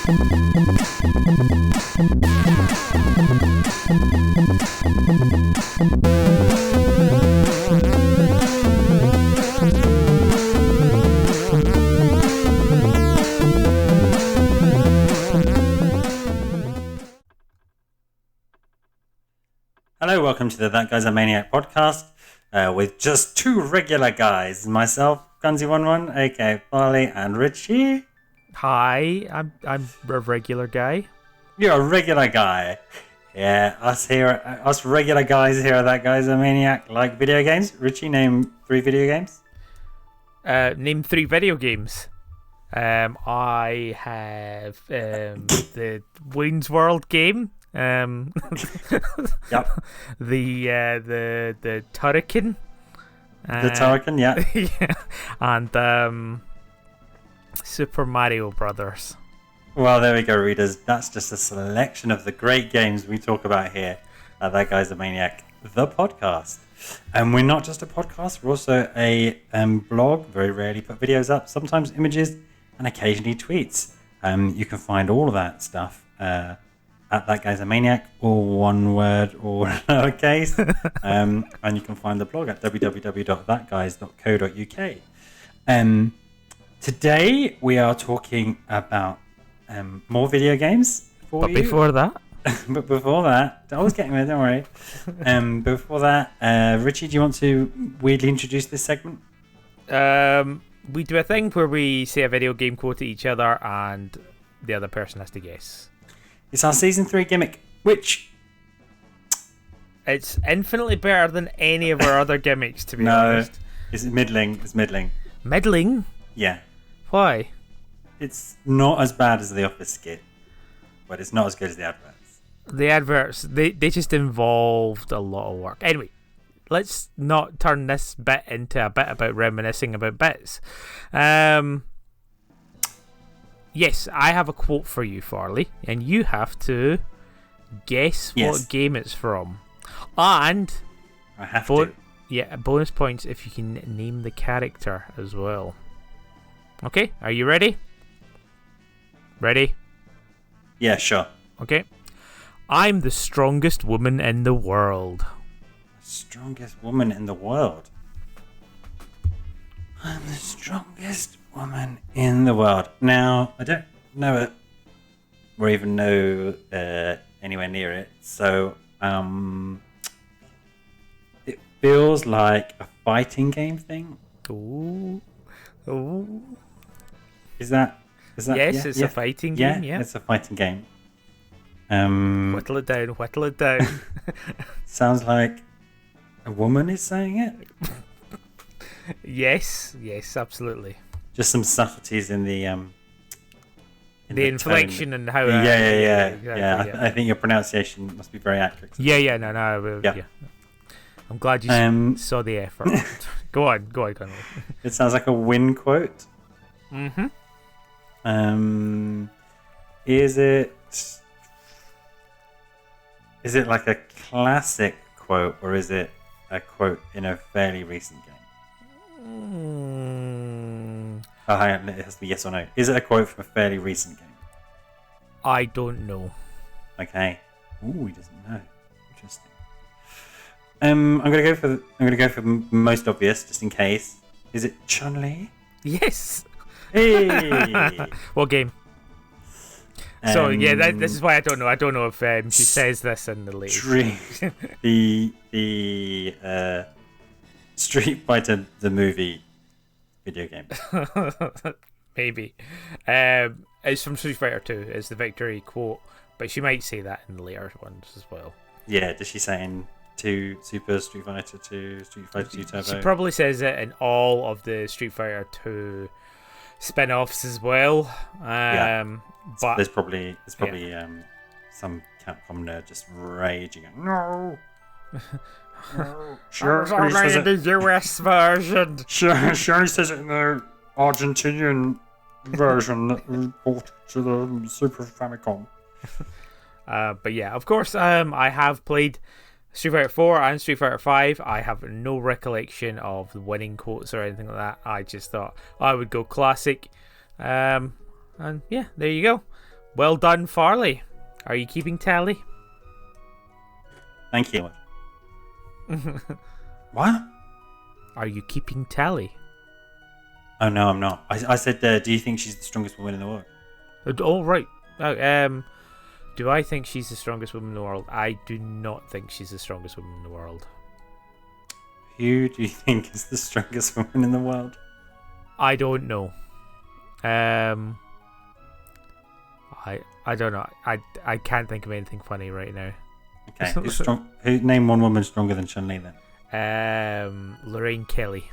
Hello, welcome to the That Guy's a Maniac podcast with just two regular guys, myself, Gunsy11, aka Farley, and Richie. Hi, I'm a regular guy. You're a regular guy. Yeah, us regular guys here at That Guy's a Maniac like video games. Richie, name 3 video games. Name 3 video games. I have the Wayne's World game. Yep. The Turrican. The Turrican, yeah. Yeah. And Super Mario Brothers. Well, there we go, readers. That's just a selection of the great games we talk about here at That Guy's a Maniac, the podcast. And we're not just a podcast, we're also a blog. Very rarely put videos up, sometimes images, and occasionally tweets. You can find all of that stuff at That Guy's a Maniac, all one word, all lowercase. And you can find the blog at www.thatguys.co.uk. Today we are talking about more video games for you. Before that, But before that, I was getting there, don't worry. Before that, Richie, do you want to weirdly introduce this segment? we do a thing where we say a video game quote to each other and the other person has to guess. It's our season 3 gimmick, which It's infinitely better than any of our other gimmicks, to be honest. It's middling. It's middling. Middling? Yeah. Why? It's not as bad as the Office skit, but it's not as good as the adverts. The adverts, they just involved a lot of work. Anyway, let's not turn this bit into a bit about reminiscing about bits. Yes, I have a quote for you, Farley, and you have to guess what game it's from. And I have to. Yeah, bonus points if you can name the character as well. Okay, are you ready? Ready? Yeah, sure. Okay. I'm the strongest woman in the world. Strongest woman in the world. I'm the strongest woman in the world. Now, I don't know it or even know anywhere near it, so it feels like a fighting game thing. Ooh. Is that yes, it's a fighting game, yeah. It's a fighting game. Whittle it down. Sounds like a woman is saying it. Yes, absolutely. Just some subtleties in the inflection tone. and how. Exactly. I think your pronunciation must be very accurate. Yeah. I'm glad you saw the effort. Go on. It sounds like a win quote. Mm-hmm. Is it like a classic quote, or is it a quote in a fairly recent game? Oh, hang on, it has to be yes or no. Is it a quote from a fairly recent game? I don't know. Okay. Ooh, he doesn't know. Interesting. I'm gonna go for most obvious, just in case. Is it Chun-Li? Yes. Hey. What game? So yeah, this is why I don't know. I don't know if she says this in the latest. The Street Fighter the movie video game. Maybe. It's from Street Fighter 2. It's the victory quote, but she might say that in the later ones as well. Yeah, does she say in Super Street Fighter 2, Street Fighter 2 Turbo? She probably says it in all of the Street Fighter 2 spin-offs as well. But there's probably some Capcom nerd just raging. No. Sure, only in the US version. Sure, says it in the Argentinian version that was ported to the Super Famicom. But yeah, of course, I have played Street Fighter 4 and Street Fighter 5. I have no recollection of the winning quotes or anything like that. I just thought I would go classic. And yeah, there you go. Well done, Farley. Are you keeping tally? Thank you. What? Are you keeping tally? Oh no, I'm not. I said, do you think she's the strongest woman in the world? Oh, right. Do I think she's the strongest woman in the world? I do not think she's the strongest woman in the world. Who do you think is the strongest woman in the world? I don't know. I don't know. I can't think of anything funny right now. Okay, who's strong? Name one woman stronger than Chun-Li then. Lorraine Kelly.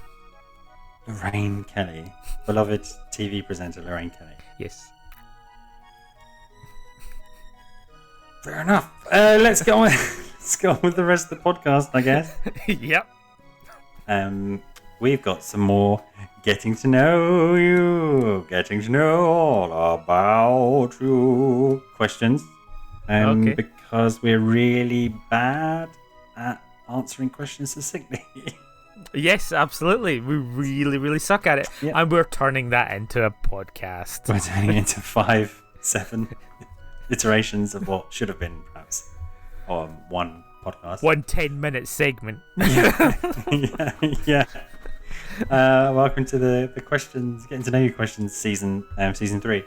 Lorraine Kelly, beloved TV presenter Lorraine Kelly. Yes. Fair enough. Let's go on. Let's go on with the rest of the podcast, I guess. Yep. We've got some more getting to know all about you questions. Okay. Because we're really bad at answering questions succinctly. Yes, absolutely. We really, really suck at it. Yeah. And we're turning that into a podcast. We're turning it into 5-7 iterations of what should have been perhaps one podcast. 1 10-minute segment. Yeah. Welcome to the questions, getting to know you questions season 3.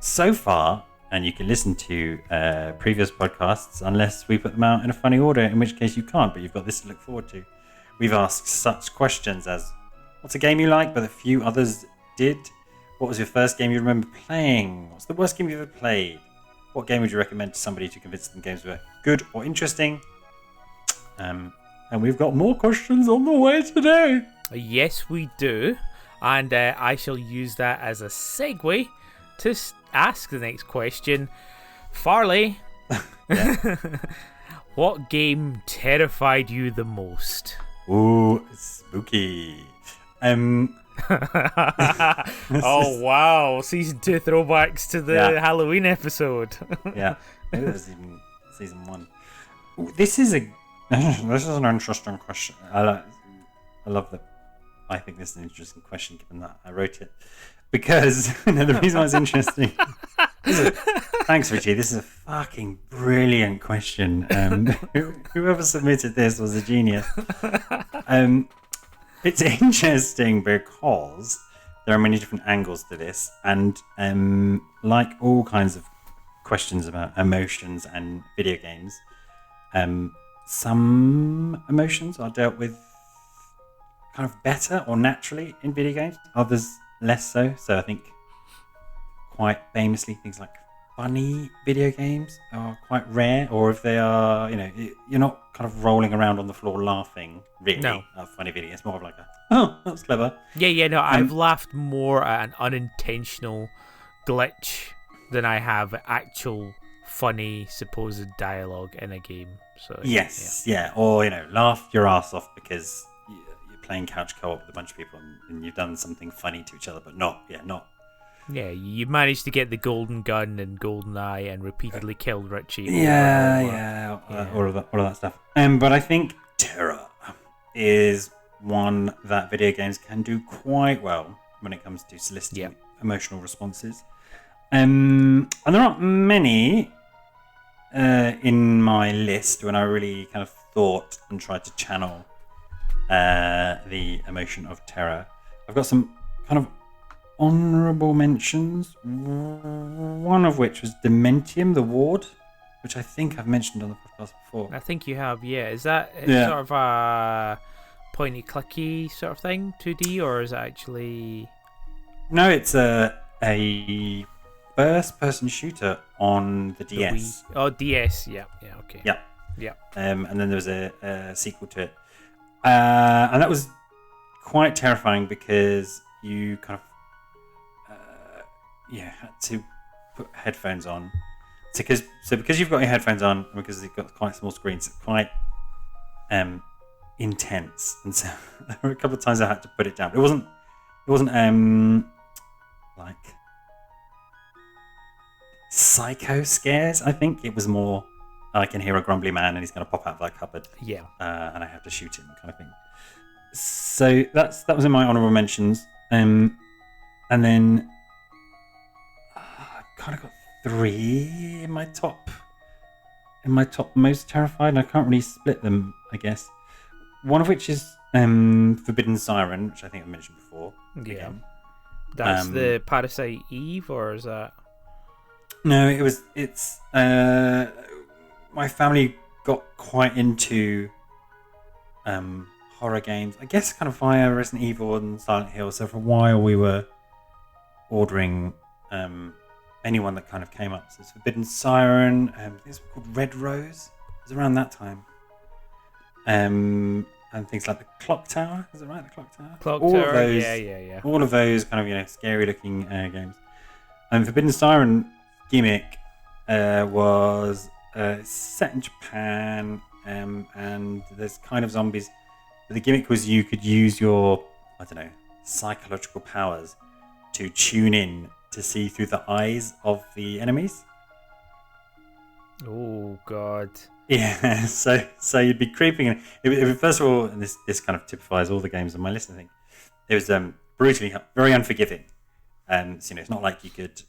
So far, and you can listen to previous podcasts unless we put them out in a funny order, in which case you can't, but you've got this to look forward to. We've asked such questions as, what's a game you like but a few others did? What was your first game you remember playing? What's the worst game you've ever played? What game would you recommend to somebody to convince them games were good or interesting? And we've got more questions on the way today. Yes, we do. And I shall use that as a segue to ask the next question. Farley, what game terrified you the most? Ooh, spooky. Oh, wow. Season 2 throwbacks to the Halloween episode. Yeah, maybe it was even season 1. Ooh, this is an interesting question. I love that. I think this is an interesting question, given that I wrote it. Because the reason why it's interesting. Thanks, Richie. This is a fucking brilliant question. Whoever submitted this was a genius. It's interesting because there are many different angles to this, and like all kinds of questions about emotions and video games, some emotions are dealt with kind of better or naturally in video games, others less so. So I think quite famously things like funny video games are quite rare, or if they are, you're not kind of rolling around on the floor laughing really at a funny video. It's more of like that was clever. No, I've laughed more at an unintentional glitch than I have actual funny supposed dialogue in a game. So yes, or laugh your ass off because you're playing couch co-op with a bunch of people and you've done something funny to each other, but not. Yeah, you managed to get the golden gun and golden eye and repeatedly killed Richie. All of that stuff. But I think Terra is one that video games can do quite well when it comes to soliciting emotional responses. And there aren't many in my list when I really kind of thought and tried to channel the emotion of terror. I've got some kind of honourable mentions, one of which was Dementium, the Ward, which I think I've mentioned on the podcast before. I think you have, yeah. Is that sort of a pointy clicky sort of thing, 2D, or is it actually... No, it's a first-person shooter on the DS. DS, yeah, okay. Yeah. And then there was a sequel to it. And that was quite terrifying because you kind of had to put headphones on. So because you've got your headphones on, because you've got quite small screens, it's quite intense. And so there were a couple of times I had to put it down. It wasn't like psycho scares. I think it was more I can hear a grumbly man and he's going to pop out of that cupboard. Yeah. And I have to shoot him, kind of thing. So that was in my honourable mentions. And then kind of got 3 in my top most terrified, and I can't really split them, I guess. One of which is Forbidden Siren, which I think I mentioned before. Yeah. Again. That's the Parasite Eve, or is that? No, it's my family got quite into horror games, I guess, kind of via Resident Evil and Silent Hill. So for a while we were ordering anyone that kind of came up. So it's Forbidden Siren, I think it's called Red Rose. It was around that time. And things like the Clock Tower, is it right? The Clock Tower? All Tower, of those, yeah. All of those kind of, scary looking games. And Forbidden Siren gimmick was set in Japan, and there's kind of zombies. But the gimmick was you could use your, psychological powers to tune in to see through the eyes of the enemies. Oh God. Yeah, so you'd be creeping in. First of all, and this kind of typifies all the games on my list, I think. It was brutally, very unforgiving. So, it's not like you could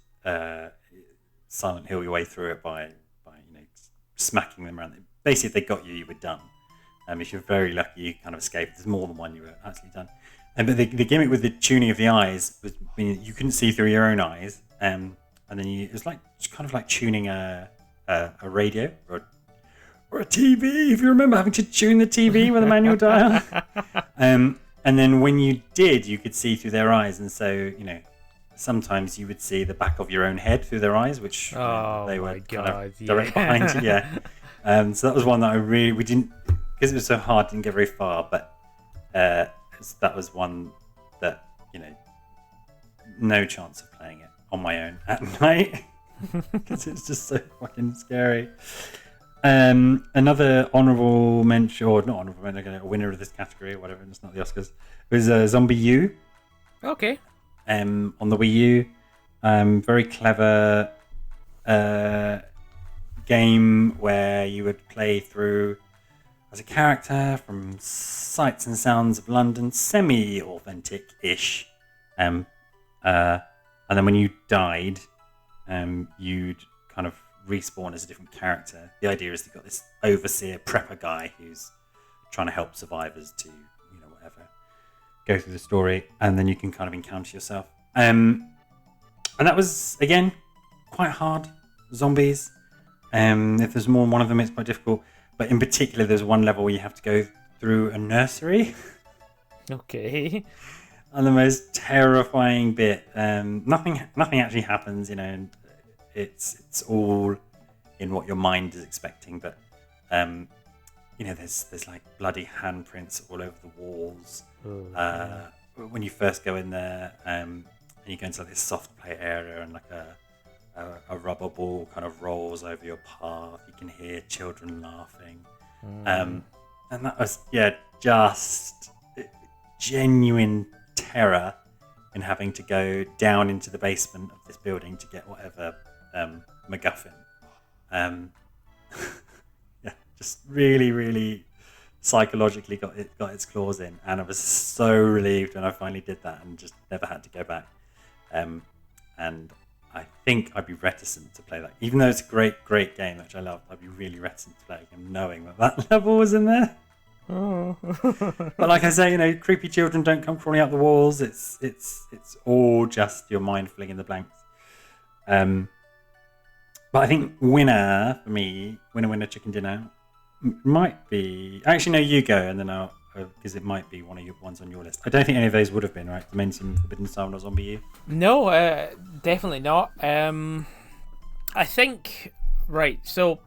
Silent Hill your way through it by smacking them around. Basically, if they got you, you were done. If you're very lucky, you kind of escaped. There's more than one, you were actually done. But the gimmick with the tuning of the eyes was you couldn't see through your own eyes, and then it was kind of like tuning a radio or a TV. If you remember having to tune the TV with a manual dial, and then when you did, you could see through their eyes, and so sometimes you would see the back of your own head through their eyes, which they were kind of direct behind you. Yeah. So that was one that we didn't, because it was so hard, didn't get very far, but that was one that, no chance of playing it on my own at night, because it's just so fucking scary. Another honourable mention, or not honourable mention, a winner of this category or whatever, it's not the Oscars, was Zombie U. Okay. On the Wii U. Very clever game where you would play through as a character from sights and sounds of London, semi-authentic-ish. And then when you died, you'd kind of respawn as a different character. The idea is you've got this overseer prepper guy who's trying to help survivors to, whatever, go through the story, and then you can kind of encounter yourself. And that was, again, quite hard. Zombies. If there's more than one of them, it's quite difficult. But in particular, there's one level where you have to go through a nursery. Okay. And the most terrifying bit. Nothing actually happens, and it's all in what your mind is expecting. But there's like bloody handprints all over the walls. When you first go in there, and you go into this soft play area, and like a rubber ball kind of rolls over your path. You can hear children laughing, and that was just genuine terror in having to go down into the basement of this building to get whatever MacGuffin. Just really, really psychologically got its claws in, and I was so relieved when I finally did that and just never had to go back. And I think I'd be reticent to play that, even though it's a great game which I love. I'd be really reticent to play it, knowing that level was in there. Oh. But like I say, creepy children don't come crawling out the walls. It's all just your mind filling in the blanks. But I think winner for me, winner chicken dinner, might be, actually no, you go, and then I'll, because it might be one of your ones on your list. I don't think any of those would have been, right? Dimension, Forbidden Siren, or Zombie U. No, definitely not. I think, right, so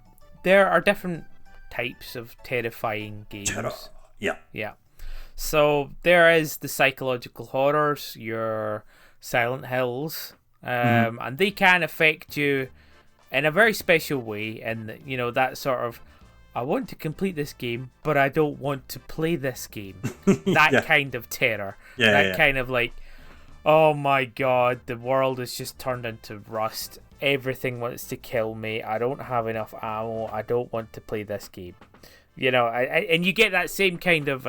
there are different types of terrifying games. Yeah. So there is the psychological horrors, your Silent Hills, and they can affect you in a very special way, and that sort of, I want to complete this game, but I don't want to play this game. That kind of terror. Kind of like, oh my god, the world has just turned into rust. Everything wants to kill me. I don't have enough ammo. I don't want to play this game. And you get that same kind of,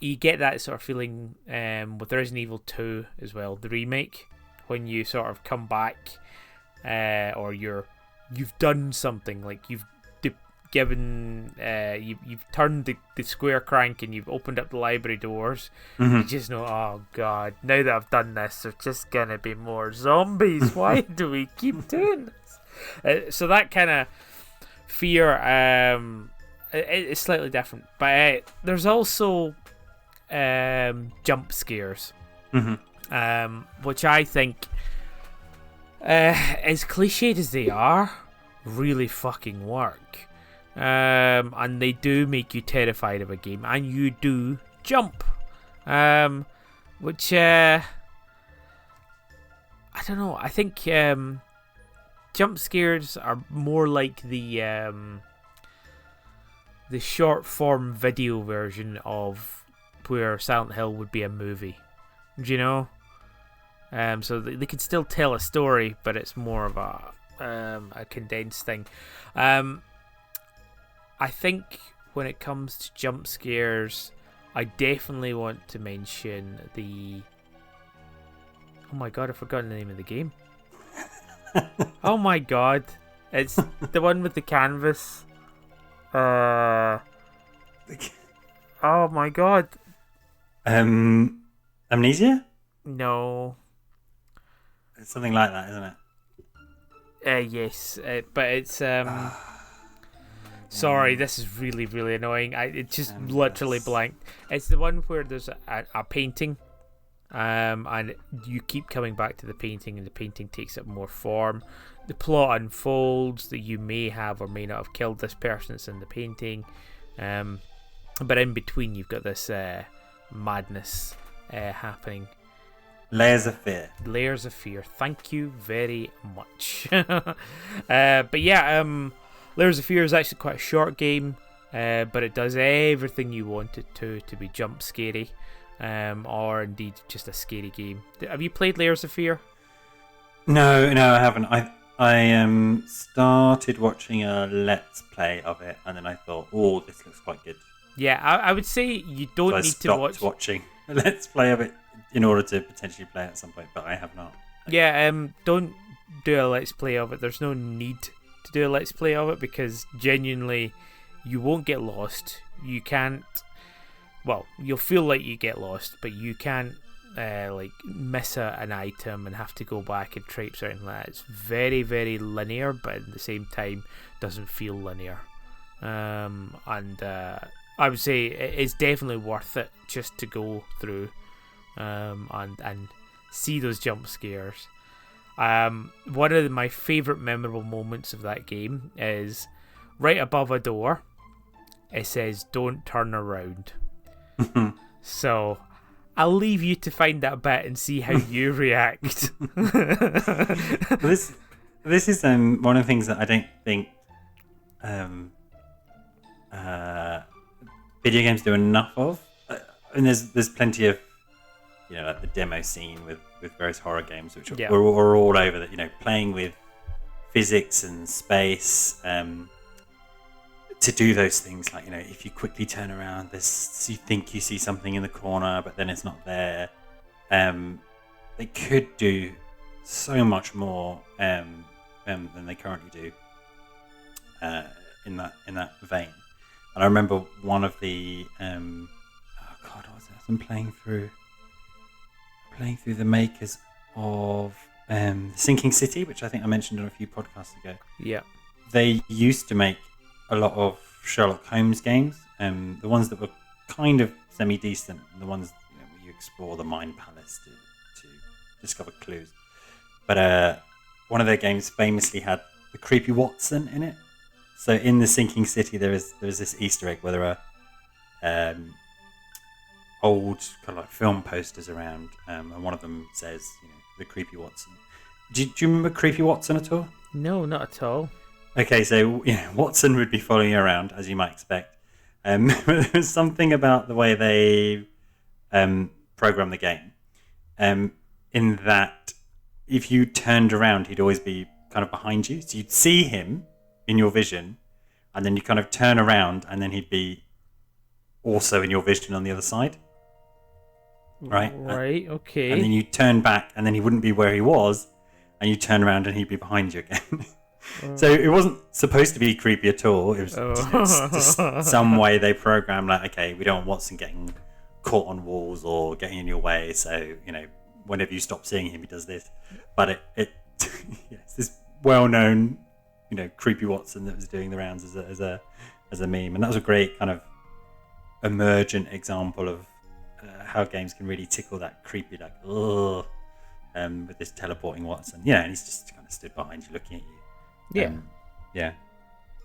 you get that sort of feeling with Resident Evil 2 as well, the remake, when you sort of come back, or you've done something, like you've you've turned the square crank and you've opened up the library doors. You just know, oh god, now that I've done this, there's just gonna be more zombies. Why do we keep doing this? So that kind of fear, it's slightly different, but there's also jump scares, which I think, as cliched as they are, really fucking work. And they do make you terrified of a game, and you do jump, which I don't know. I think jump scares are more like the short form video version of where Silent Hill would be a movie. Do you know? So they could still tell a story, but it's more of a condensed thing. I think when it comes to jump scares, I definitely want to mention the... Oh my god, I've forgotten the name of the game. Oh my god. It's the one with the canvas. Oh my god. Amnesia? No. It's something like that, isn't it? Yes, but it's... Sorry, this is really, really annoying. It just literally blanked. It's the one where there's a painting, and you keep coming back to the painting, and the painting takes up more form. The plot unfolds that you may have or may not have killed this person that's in the painting, but in between you've got this madness happening. Layers of Fear. Layers of Fear. Thank you very much. But yeah, Layers of Fear is actually quite a short game, but it does everything you want it to be jump scary, or indeed just a scary game. Have you played Layers of Fear? No, I haven't. I started watching a Let's Play of it, and then I thought, oh, this looks quite good. Yeah, I would say you don't need to watch... I stopped watching a Let's Play of it in order to potentially play at some point, but I have not. Yeah, don't do a Let's Play of it. There's no need to do a Let's Play of it, because genuinely you won't get lost. You can't... Well, you'll feel like you get lost, but you can't like miss an item and have to go back and traipse or anything like that. It's very, very linear, but at the same time doesn't feel linear. And I would say it's definitely worth it just to go through and see those jump scares. One of my favourite memorable moments of that game is right above a door. It says, "Don't turn around." So I'll leave you to find that bit and see how you react. This is one of the things that I don't think video games do enough of. And there's plenty of, like the demo scene with various horror games, which are all over that. Playing with physics and space. To do those things, like if you quickly turn around, you think you see something in the corner, but then it's not there. They could do so much more than they currently do in that vein. And I remember one of the what was it? I'm playing through the makers of Sinking City, which I think I mentioned on a few podcasts ago. Yeah, they used to make a lot of Sherlock Holmes games, the ones that were kind of semi-decent, and the ones where you explore the Mind Palace to discover clues. But one of their games famously had the creepy Watson in it. So in the Sinking City, there is this Easter egg where there are old kind of like film posters around, and one of them says, the creepy Watson. Do you remember creepy Watson at all? No, not at all. Okay, so Watson would be following you around, as you might expect. There's something about the way they program the game, in that if you turned around, he'd always be kind of behind you. So you'd see him in your vision, and then you kind of turn around, and then he'd be also in your vision on the other side. right? Right, okay. And then you turn back, and then he wouldn't be where he was, and you turn around, and he'd be behind you again. So it wasn't supposed to be creepy at all. It was just some way they programmed, like, okay, we don't want Watson getting caught on walls or getting in your way. So, whenever you stop seeing him, he does this. But it's this well-known, creepy Watson that was doing the rounds as a meme, and that was a great kind of emergent example of how games can really tickle that creepy, like, ugh, with this teleporting Watson. And he's just kind of stood behind you, looking at you. Yeah.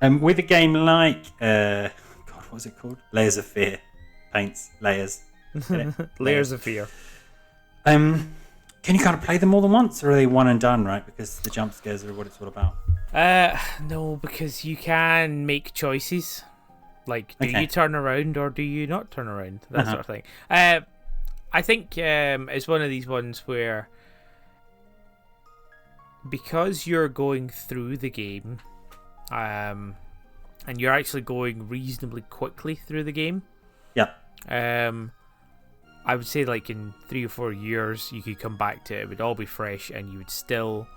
With a game like God, what was it called? Layers of Fear. Paints layers. Layers of Fear. Can you kind of play them more than once, or are they one and done, right? Because the jump scares are what it's all about. No, because you can make choices. Like, do you turn around or do you not turn around? That sort of thing. I think it's one of these ones where, because you're going through the game, and you're actually going reasonably quickly through the game. Yeah. I would say, like, in 3 or 4 years, you could come back to it. It would all be fresh, and you would still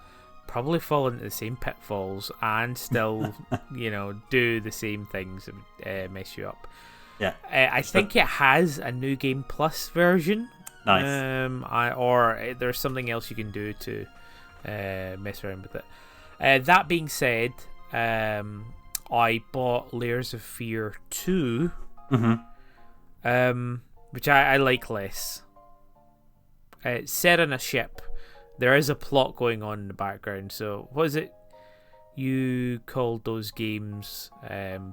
probably fall into the same pitfalls and still, do the same things that would mess you up. Yeah. I think it has a New Game Plus version. Nice. Or there's something else you can do to mess around with it. That being said, I bought Layers of Fear 2, which I like less. It's set on a ship. There is a plot going on in the background. So, what is it you called those games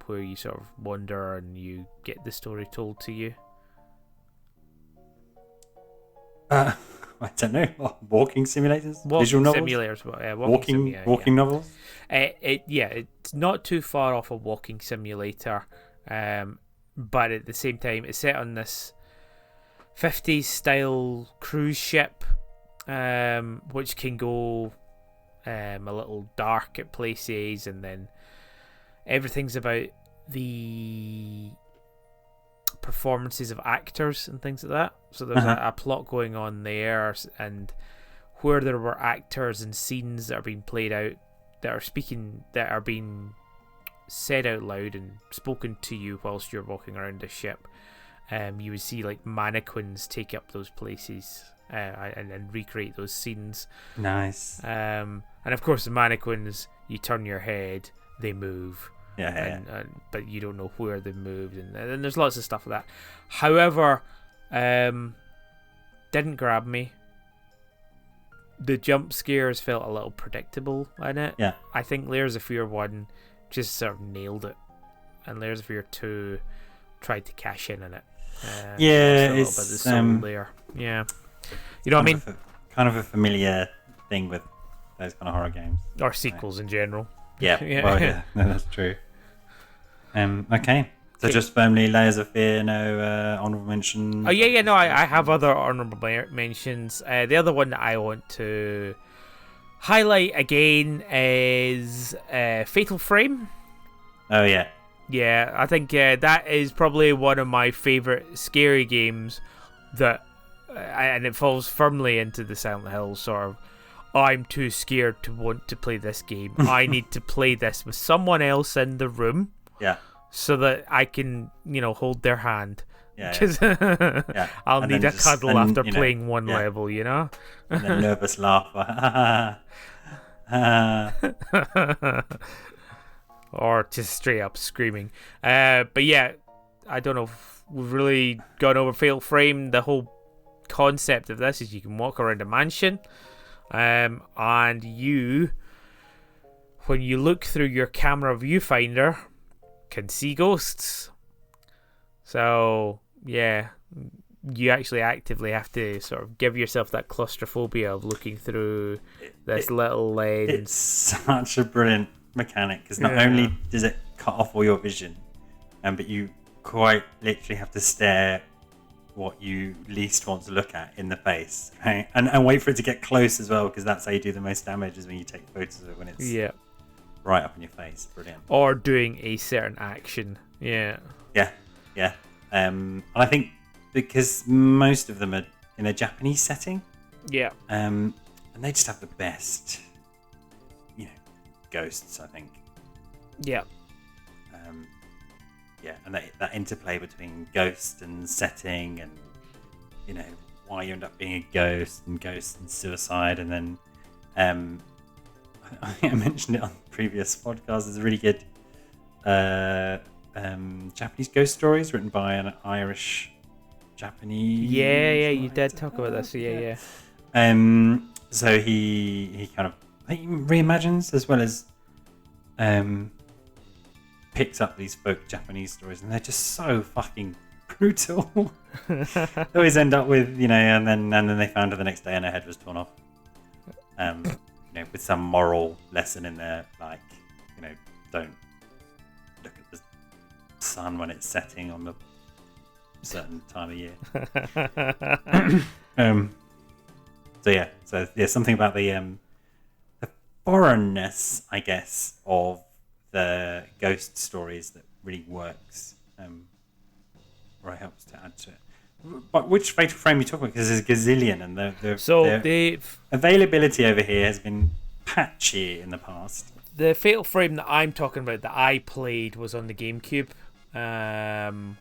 where you sort of wander and you get the story told to you? I don't know. Walking simulators? Visual novels? Simulators. Walking novels? It's not too far off a walking simulator. But at the same time, it's set on this 50s style cruise ship, which can go a little dark at places, and then everything's about the performances of actors and things like that. So there's a plot going on there, and where there were actors and scenes that are being played out, that are being said out loud and spoken to you whilst you're walking around the ship. You would see, like, mannequins take up those places and recreate those scenes. Nice. And of course, the mannequins, you turn your head, they move. But you don't know where they moved, and there's lots of stuff like that. However, didn't grab me. The jump scares felt a little predictable in it. Yeah. I think Layers of Fear 1 just sort of nailed it, and Layers of Fear 2 tried to cash in on it. It's a little bit of the soul there. Yeah, you know what I mean? Kind of a familiar thing with those kind of horror games, or sequels in general. Yeah, no, that's true. Okay. So just firmly Layers of Fear, no honourable mentions? Oh, yeah, no, I have other honourable mentions. The other one that I want to highlight again is Fatal Frame. Oh, yeah. Yeah, I think that is probably one of my favourite scary games that, and it falls firmly into the Silent Hill sort of, I'm too scared to want to play this game. I need to play this with someone else in the room. Yeah. So that I can, hold their hand. Because I'll need a cuddle after playing one level, And then nervous laugh. Or just straight up screaming. But yeah, I don't know if we've really gone over Fatal Frame. The whole concept of this is you can walk around a mansion, and you, when you look through your camera viewfinder, can see ghosts. So yeah, you actually actively have to sort of give yourself that claustrophobia of looking through this little lens. It's such a brilliant mechanic, because not only does it cut off all your vision, but you quite literally have to stare what you least want to look at in the face, right? And wait for it to get close as well, because that's how you do the most damage, is when you take photos of it when it's right up in your face. Brilliant. Or doing a certain action. Yeah. And I think because most of them are in a Japanese setting. Yeah. And they just have the best, ghosts, I think. Yeah. And that interplay between ghost and setting, and why you end up being a ghost and suicide, and then I think I mentioned it on the previous podcast. There's a really good Japanese ghost stories written by an Irish Japanese. Yeah, you did talk about this. Yeah. So he kind of, I think, he reimagines as well as picks up these folk Japanese stories, and they're just so fucking brutal. They always end up with, and then they found her the next day and her head was torn off. With some moral lesson in there, like, don't look at the sun when it's setting on a certain time of year. So something about the foreignness, I guess, of the ghost stories that really works, or helps to add to it. But which Fatal Frame you talk about? Because there's a gazillion, and the availability over here has been patchy in the past. The Fatal Frame that I'm talking about that I played was on the GameCube, and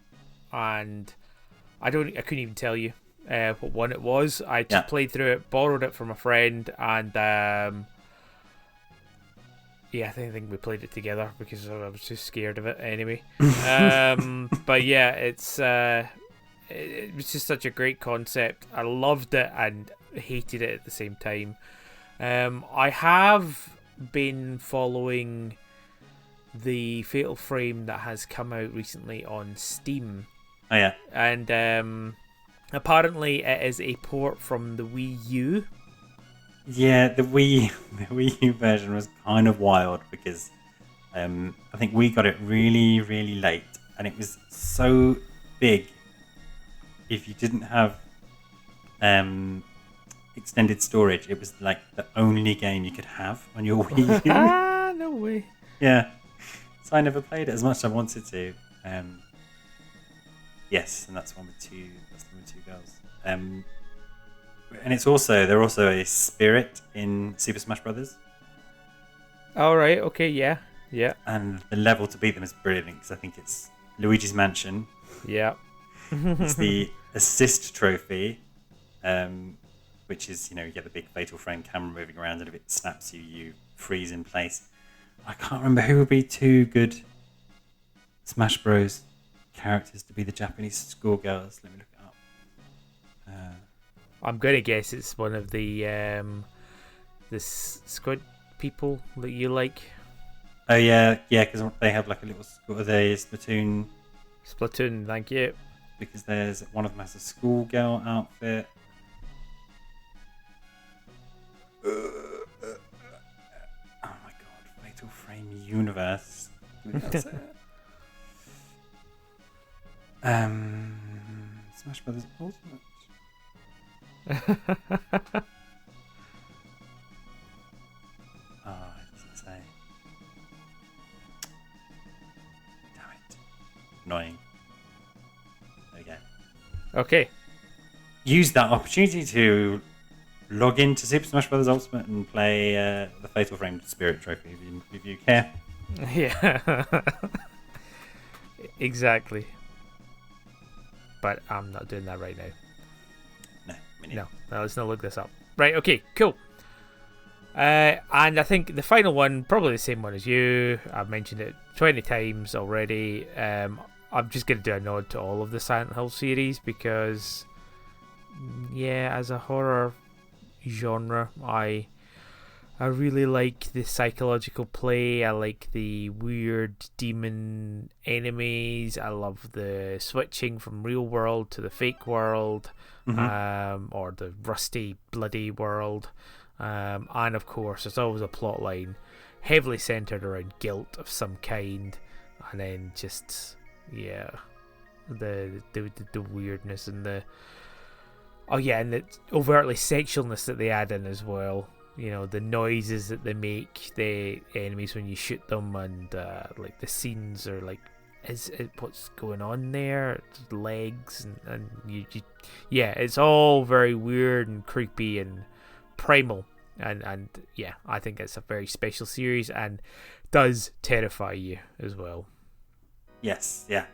I couldn't even tell you what one it was. I just played through it, borrowed it from a friend, and I think we played it together because I was just scared of it anyway. But yeah, it was just such a great concept. I loved it and hated it at the same time. I have been following the Fatal Frame that has come out recently on Steam. Oh yeah. And apparently it is a port from the Wii U. Yeah, the Wii U version was kind of wild because I think we got it really, really late, and it was so big. If you didn't have extended storage, it was like the only game you could have on your Wii U. No way. Yeah, so I never played it as much as I wanted to. Yes, and that's the one with two girls. And they're also a spirit in Super Smash Brothers. All right. Okay. Yeah. And the level to beat them is brilliant because I think it's Luigi's Mansion. Yeah. It's the assist trophy, which is, you get the big Fatal Frame camera moving around, and if it snaps you, you freeze in place. I can't remember who would be two good Smash Bros characters to be the Japanese schoolgirls. Let me look it up. I'm going to guess it's one of the squid people that you like. Oh yeah, because they have like a little Splatoon. Splatoon, thank you. Because there's one of them has a schoolgirl outfit. Oh my god, Fatal Frame Universe. That's it. Smash Brothers Ultimate. It doesn't say. Damn it. Annoying. There we go. Okay. Use that opportunity to log into Super Smash Bros. Ultimate and play the Fatal Frame Spirit Trophy if you care. Yeah. Exactly. But I'm not doing that right now. No, let's not look this up. Right, okay, cool. And I think the final one, probably the same one as you. I've mentioned it 20 times already. I'm just going to do a nod to all of the Silent Hill series because, as a horror genre, I really like the psychological play. I like the weird demon enemies. I love the switching from real world to the fake world, or the rusty, bloody world. And of course, there's always a plot line heavily centered around guilt of some kind, and then just the weirdness and the and the overtly sexualness that they add in as well. The noises that they make the enemies when you shoot them, and like the scenes are like what's going on there? Legs and yeah, it's all very weird and creepy and primal, and yeah, I think it's a very special series and does terrify you as well. Yes, yeah.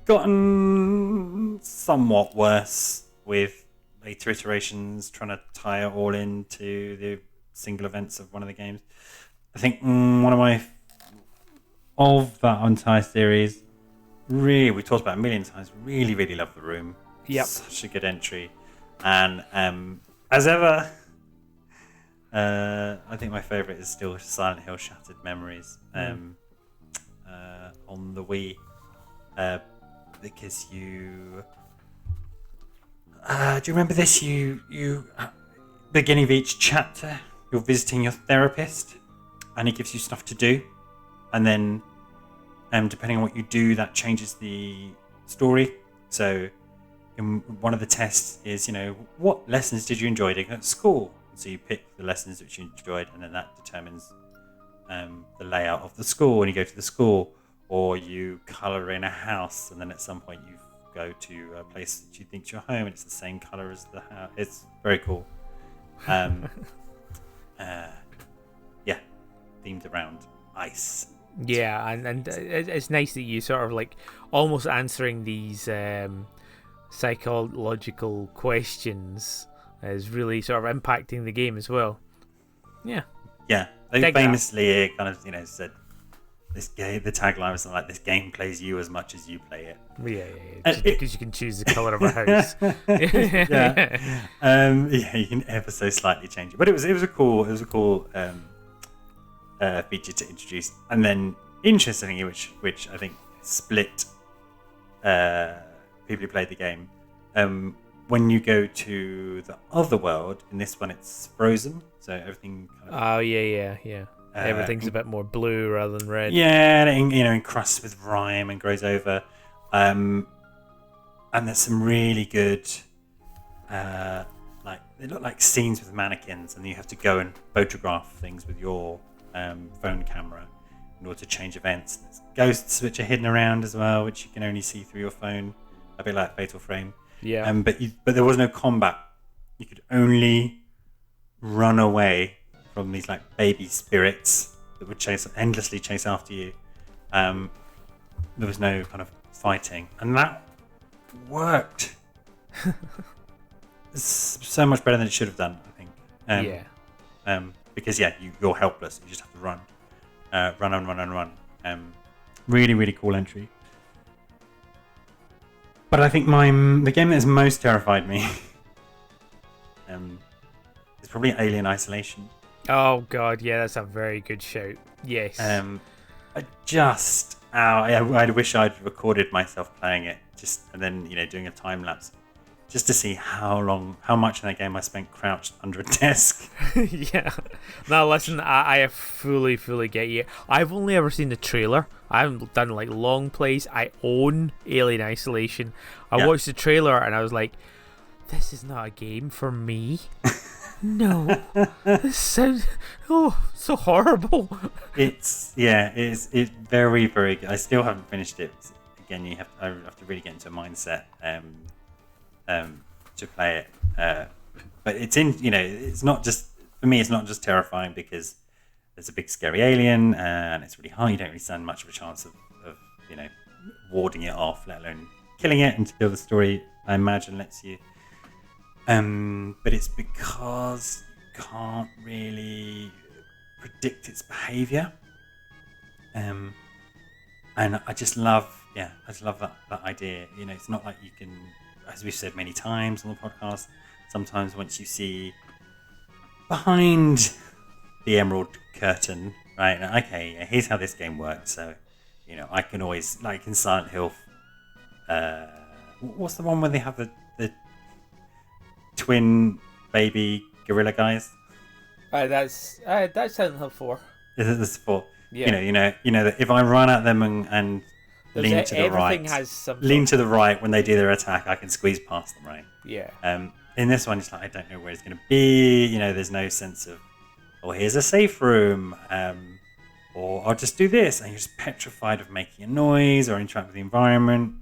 Gotten somewhat worse with later iterations, trying to tie it all into the single events of one of the games. I think of that entire series, really, we talked about it a million times, really, really love The Room. Yep. Such a good entry. And as ever, I think my favourite is still Silent Hill Shattered Memories on the Wii. Because you... do you remember this? You beginning of each chapter, you're visiting your therapist, and he gives you stuff to do, and then depending on what you do, that changes the story. So in one of the tests is, what lessons did you enjoy doing at school? So you pick the lessons which you enjoyed, and then that determines the layout of the school, and you go to the school. Or you colour in a house, and then at some point you go to a place that you think's your home, and it's the same colour as the house. It's very cool. Yeah, themed around ice. Yeah, and it's nice that you sort of like almost answering these psychological questions is really sort of impacting the game as well. Yeah. Yeah, they famously kind of said. This game, the tagline was something like, "This game plays you as much as you play it." Yeah. Because you can choose the color of a house. Yeah, you can ever so slightly change it, but it was a cool feature to introduce. And then, interestingly, which I think split people who played the game. When you go to the other world, in this one it's frozen, so everything. Oh yeah. Everything's a bit more blue rather than red. Yeah, and encrusts with rime and grows over. And there's some really good, they look like scenes with mannequins, and you have to go and photograph things with your phone camera in order to change events. There's ghosts which are hidden around as well, which you can only see through your phone, a bit like Fatal Frame. Yeah. But there was no combat. You could only run away from these like baby spirits that would endlessly chase after you. There was no kind of fighting, and that worked so much better than it should have done, I think. Because you're helpless. You just have to run. Run. Really, really cool entry. But I think the game that has most terrified me is probably Alien Isolation. Oh god, yeah, that's a very good shout. Yes. I wish I'd recorded myself playing it, and then doing a time lapse, just to see how much in that game I spent crouched under a desk. Yeah. Now listen, I fully get you. I've only ever seen the trailer. I haven't done like long plays. I own Alien Isolation. I watched the trailer and I was like, this is not a game for me. No, this sounds so horrible. It's very, very good. I still haven't finished it. Again, I have to really get into a mindset to play it. But it's not just for me. It's not just terrifying because there's a big scary alien and it's really hard. You don't really stand much of a chance of warding it off, let alone killing it until the story, I imagine, lets you. But it's because you can't really predict its behaviour. And I just love that idea. It's not like you can, as we've said many times on the podcast, sometimes once you see behind the emerald curtain, right? Okay, here's how this game works. So, I can always, like in Silent Hill, what's the one where they have the twin baby gorilla guys? That's Silent Hill 4. Is it this 4? Yeah. You know that if I run at them and lean to the right, lean to the right when they do their attack, I can squeeze past them, right? Yeah. In this one, it's like I don't know where it's going to be. There's no sense of, here's a safe room. or I'll just do this, and you're just petrified of making a noise or interact with the environment.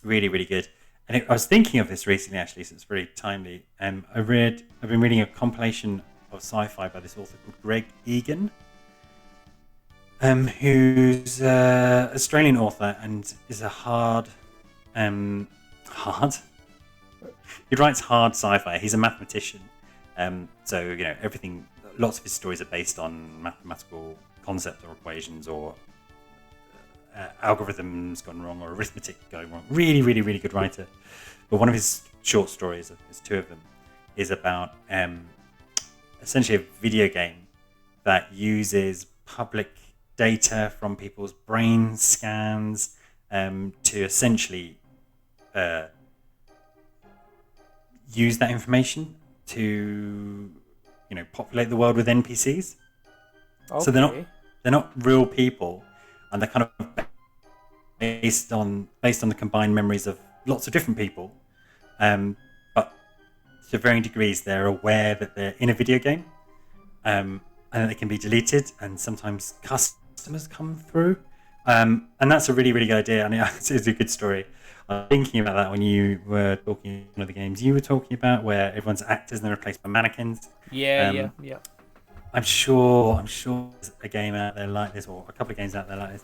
Really, really good. And I was thinking of this recently, actually, so it's very timely. I've been reading a compilation of sci-fi by this author called Greg Egan, who's an Australian author and is a hard. He writes hard sci-fi. He's a mathematician, so everything. Lots of his stories are based on mathematical concepts or equations or algorithms gone wrong or arithmetic going wrong. Really, really, really good writer. But one of his short stories, there's two of them, is about essentially a video game that uses public data from people's brain scans to essentially use that information to populate the world with NPCs. Okay. So they're not real people, and they're kind of based on the combined memories of lots of different people, but to varying degrees they're aware that they're in a video game, and that they can be deleted, and sometimes customers come through, and that's a really, really good idea, and it's a good story. I was thinking about that when you were talking about one of the games you were talking about, where everyone's actors and they're replaced by mannequins. Yeah. I'm sure there's a game out there like this, or a couple of games out there like this.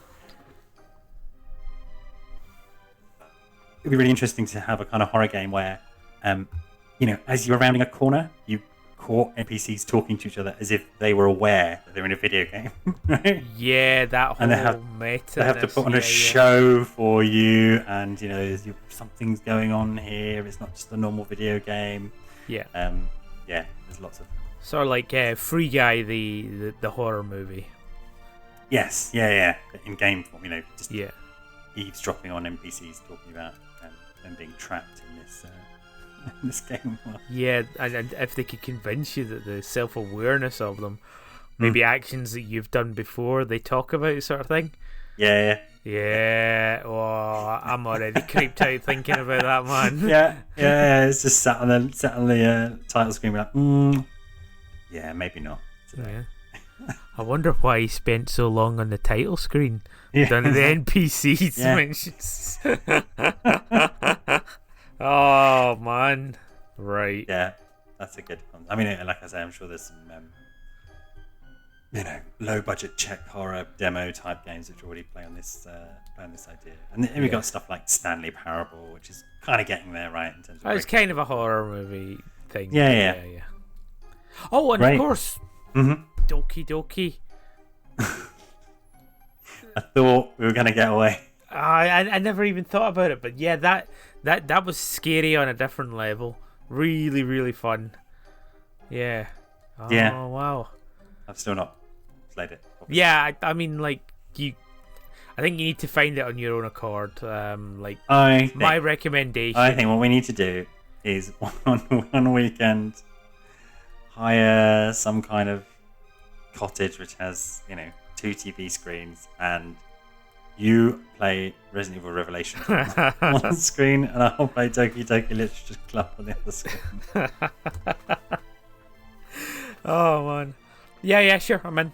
It'd be really interesting to have a kind of horror game where, as you're rounding a corner, you caught NPCs talking to each other as if they were aware that they're in a video game. Right? Yeah, that whole meta. They have to put on a show for you, and something's going on here. It's not just a normal video game. Yeah. There's lots of. Sort of like Free Guy, the horror movie. Yes, yeah. In game form, just yeah. Eavesdropping on NPCs talking about them being trapped in this game. Yeah, and if they could convince you that the self-awareness of them, maybe actions that you've done before, they talk about, sort of thing. Yeah. Oh, I'm already creeped out thinking about that, man. Yeah. It's just sat on the title screen, like, yeah, maybe not today. Yeah. I wonder why he spent so long on the title screen. Yeah. Done the NPCs mentions. Oh man, right? Yeah, that's a good one. I mean, like I say, I'm sure there's some low budget Czech horror demo type games which already play on this idea. And then we got stuff like Stanley Parable, which is kind of getting there, right? In terms of it's kind of a horror movie thing. Yeah. Oh, and right. Of course, Doki Doki. I thought we were going to get away. I never even thought about it, but yeah, that was scary on a different level. Really, really fun. Yeah. Oh, yeah. Wow. I've still not played it. Obviously. Yeah, I mean, like I think you need to find it on your own accord. My recommendation. I think what we need to do is one weekend hire some kind of cottage which has 2 TV screens, and you play Resident Evil Revelations on one screen, and I'll play Doki Doki Literature Club on the other screen. Oh man, yeah, sure, I'm in.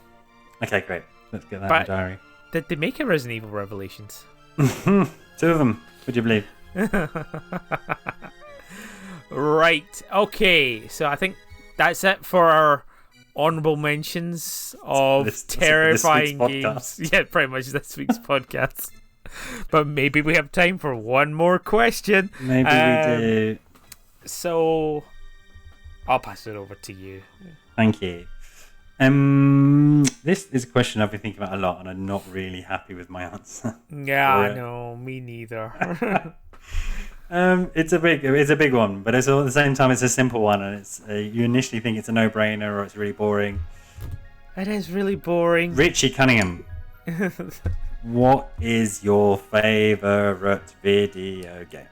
Okay, great. Let's get that in the diary. Did they make a Resident Evil Revelations? 2 of them. Would you believe? Right. Okay. So I think that's it for our honorable mentions of terrifying games. Yeah, pretty much this week's podcast. But maybe we have time for one more question. Maybe we do. So I'll pass it over to you. Thank you. This is a question I've been thinking about a lot, and I'm not really happy with my answer. Yeah, I know. Me neither. It's a big one, but it's at the same time it's a simple one, and it's you initially think it's a no-brainer or it's really boring. It is really boring. Richie Cunningham, what is your favorite video game?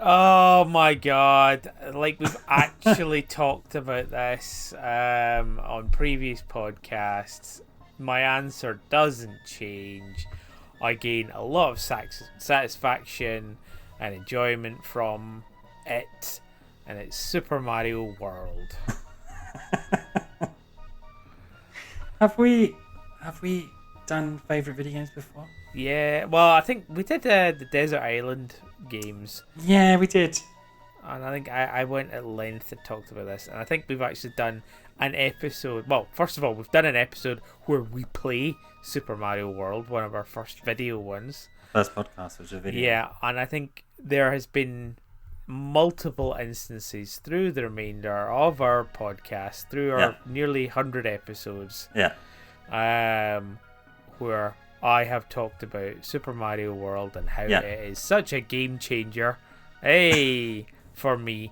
Oh my god, like we've actually talked about this on previous podcasts. My answer doesn't change. I gain a lot of satisfaction and enjoyment from it, and it's Super Mario World. Have we have we done favourite video games before? Yeah, well, I think we did the Desert Island games. Yeah, we did. And I think I went at length and talked about this. And I think we've actually done an episode. Well, first of all, we've done an episode where we play Super Mario World, one of our first video ones. First podcast was a video. Yeah, and I think there has been multiple instances through the remainder of our podcast, through our nearly 100 episodes, where I have talked about Super Mario World and how it is such a game changer. Hey, for me.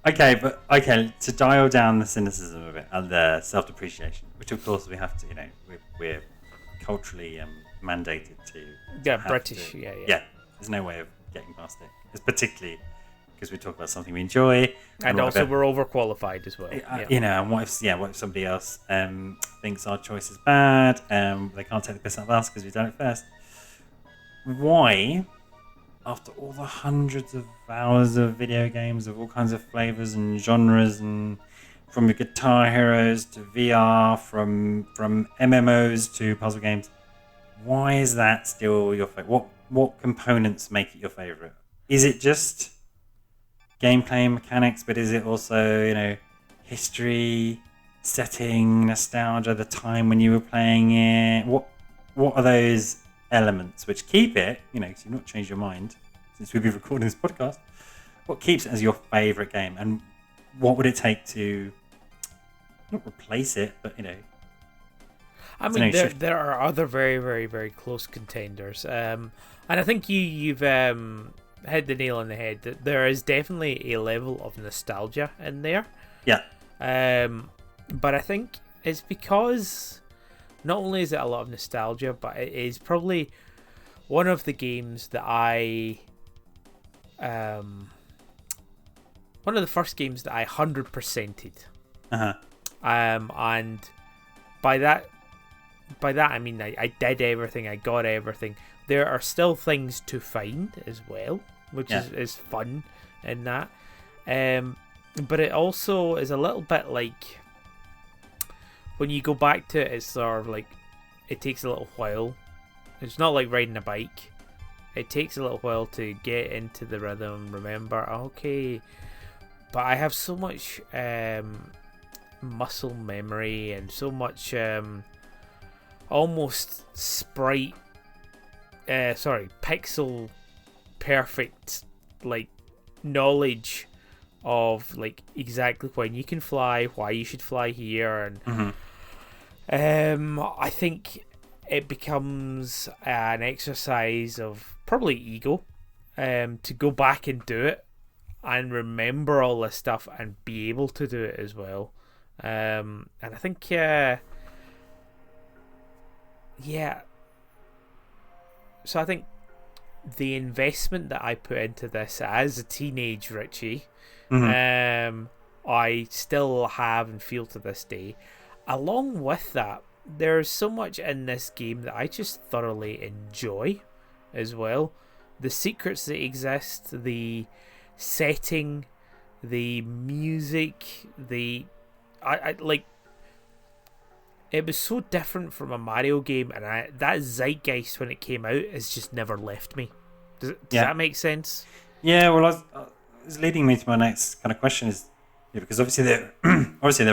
Okay, to dial down the cynicism of it and the self-depreciation, which of course we have to, we're culturally mandated to. Yeah, British. To, yeah. There's no way of getting past it. It's particularly because we talk about something we enjoy, and also we're overqualified as well. And what if somebody else thinks our choice is bad? They can't take the piss out of us because we've done it first. Why? After all the hundreds of hours of video games of all kinds of flavors and genres, and from your Guitar Heroes to VR, from MMOs to puzzle games, why is that still your favorite? What components make it your favorite? Is it just gameplay mechanics, but is it also history, setting, nostalgia, the time when you were playing it? What are those elements which keep it, because you've not changed your mind since we've been recording this podcast, what keeps it as your favourite game, and what would it take to not replace it, but I mean, there are other very, very, very close contenders, and I think you've hit the nail on the head that there is definitely a level of nostalgia in there. Yeah. But I think it's because not only is it a lot of nostalgia, but it is probably one of the games that one of the first games that I 100%ed. And by that I mean I did everything, I got everything. There are still things to find as well, which is fun in that. But it also is a little bit like, when you go back to it, it's sort of like it takes a little while. It's not like riding a bike. It takes a little while to get into the rhythm, remember, okay. But I have so much muscle memory and so much almost pixel perfect knowledge of exactly when you can fly, why you should fly here, and I think it becomes an exercise of probably ego to go back and do it and remember all this stuff and be able to do it as well. And I think so I think the investment that I put into this as a teenage Richie, I still have and feel to this day. Along with that, there's so much in this game that I just thoroughly enjoy as well. The secrets that exist, the setting, the music, I like. It was so different from a Mario game, and that zeitgeist when it came out has just never left me. Does that make sense? Yeah, well, it's leading me to my next kind of question is, because obviously there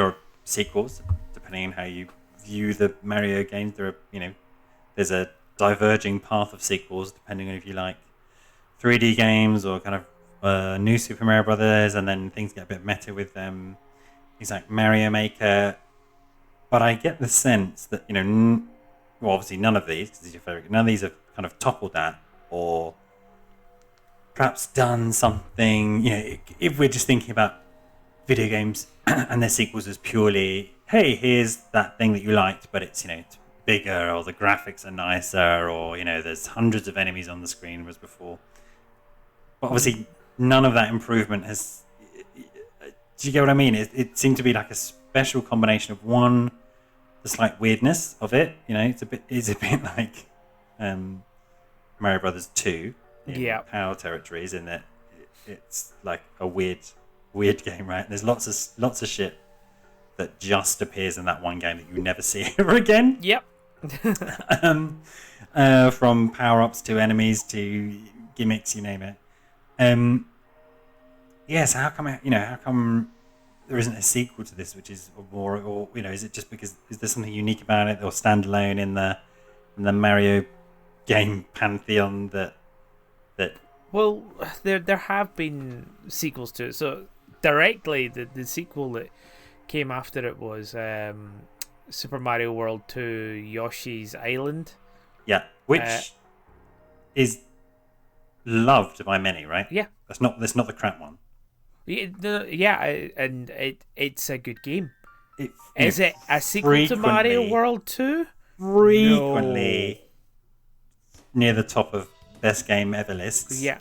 are sequels, depending on how you view the Mario games. There are, there's a diverging path of sequels depending on if you like 3D games or kind of new Super Mario Brothers, and then things get a bit meta with things like Mario Maker. But I get the sense that, obviously none of these, because it's your favorite, none of these have kind of toppled that, or perhaps done something, if we're just thinking about video games and their sequels as purely, hey, here's that thing that you liked, but it's, it's bigger, or the graphics are nicer, or, there's hundreds of enemies on the screen was before. But obviously none of that improvement has, do you get what I mean? It seemed to be like a special combination of one, the slight weirdness of it, it's a bit like Mario Brothers 2 in Power Territories, in that it's like a weird game, right? There's lots of shit that just appears in that one game that you never see ever again. Yep. From power-ups to enemies to gimmicks, you name it. So how come there isn't a sequel to this, which is more, or is it just because is there something unique about it, or standalone in the Mario game pantheon that? Well, there have been sequels to it. So directly, the sequel that came after it was Super Mario World 2 Yoshi's Island. Yeah, which is loved by many, right? Yeah, that's not the crap one. And it's a good game. Is it a sequel to Mario World 2? Frequently near the top of best game ever lists. Yeah.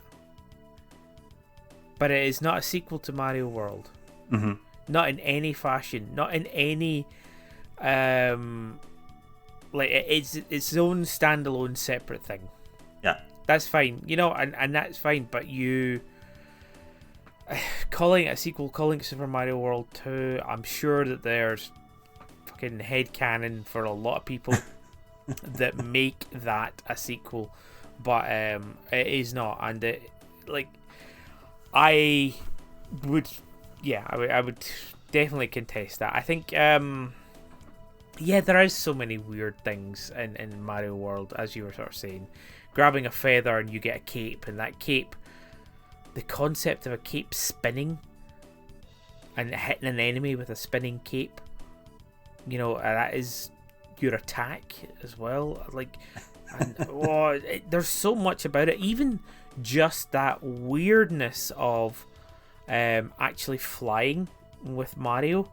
But it is not a sequel to Mario World. Mm-hmm. Not in any fashion. Not in any... it's its own standalone separate thing. Yeah. That's fine. And that's fine, but you... calling it a sequel, calling it Super Mario World 2, I'm sure that there's fucking headcanon for a lot of people that make that a sequel, but it is not, and I would definitely contest that. I think there is so many weird things in Mario World, as you were sort of saying, grabbing a feather and you get a cape, and that cape, the concept of a cape spinning and hitting an enemy with a spinning cape, that is your attack as well. There's so much about it. Even just that weirdness of actually flying with Mario,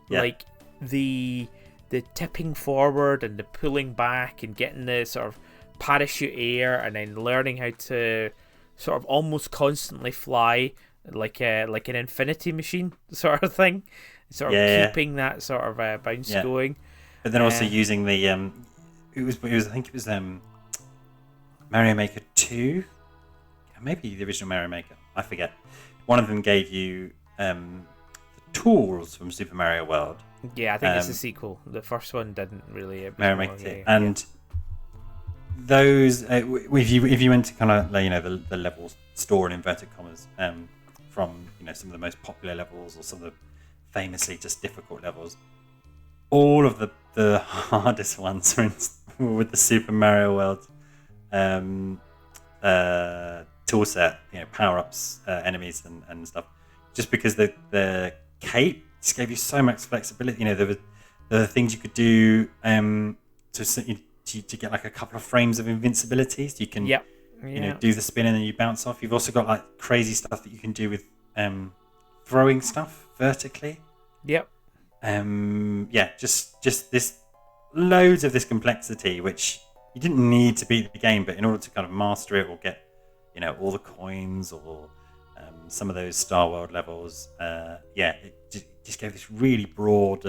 like the tipping forward and the pulling back and getting the sort of parachute air, and then learning how to sort of almost constantly fly like an infinity machine sort of thing, keeping that sort of bounce going. But then also using the I think it was Mario Maker 2, maybe the original Mario Maker, I forget. One of them gave you the tools from Super Mario World. Yeah, I think it's a sequel. The first one didn't really. Mario Maker 2, and those if you went to kind of the level store in inverted commas from some of the most popular levels or some of the famously just difficult levels, all of the hardest ones were with the Super Mario World tool set, power-ups, enemies and stuff, just because the cape just gave you so much flexibility. There were things you could do to get like a couple of frames of invincibility, so you can do the spin and then you bounce off. You've also got like crazy stuff that you can do with throwing stuff vertically. Just this loads of this complexity which you didn't need to beat the game, but in order to kind of master it or get all the coins or some of those Star World levels, it just gave this really broad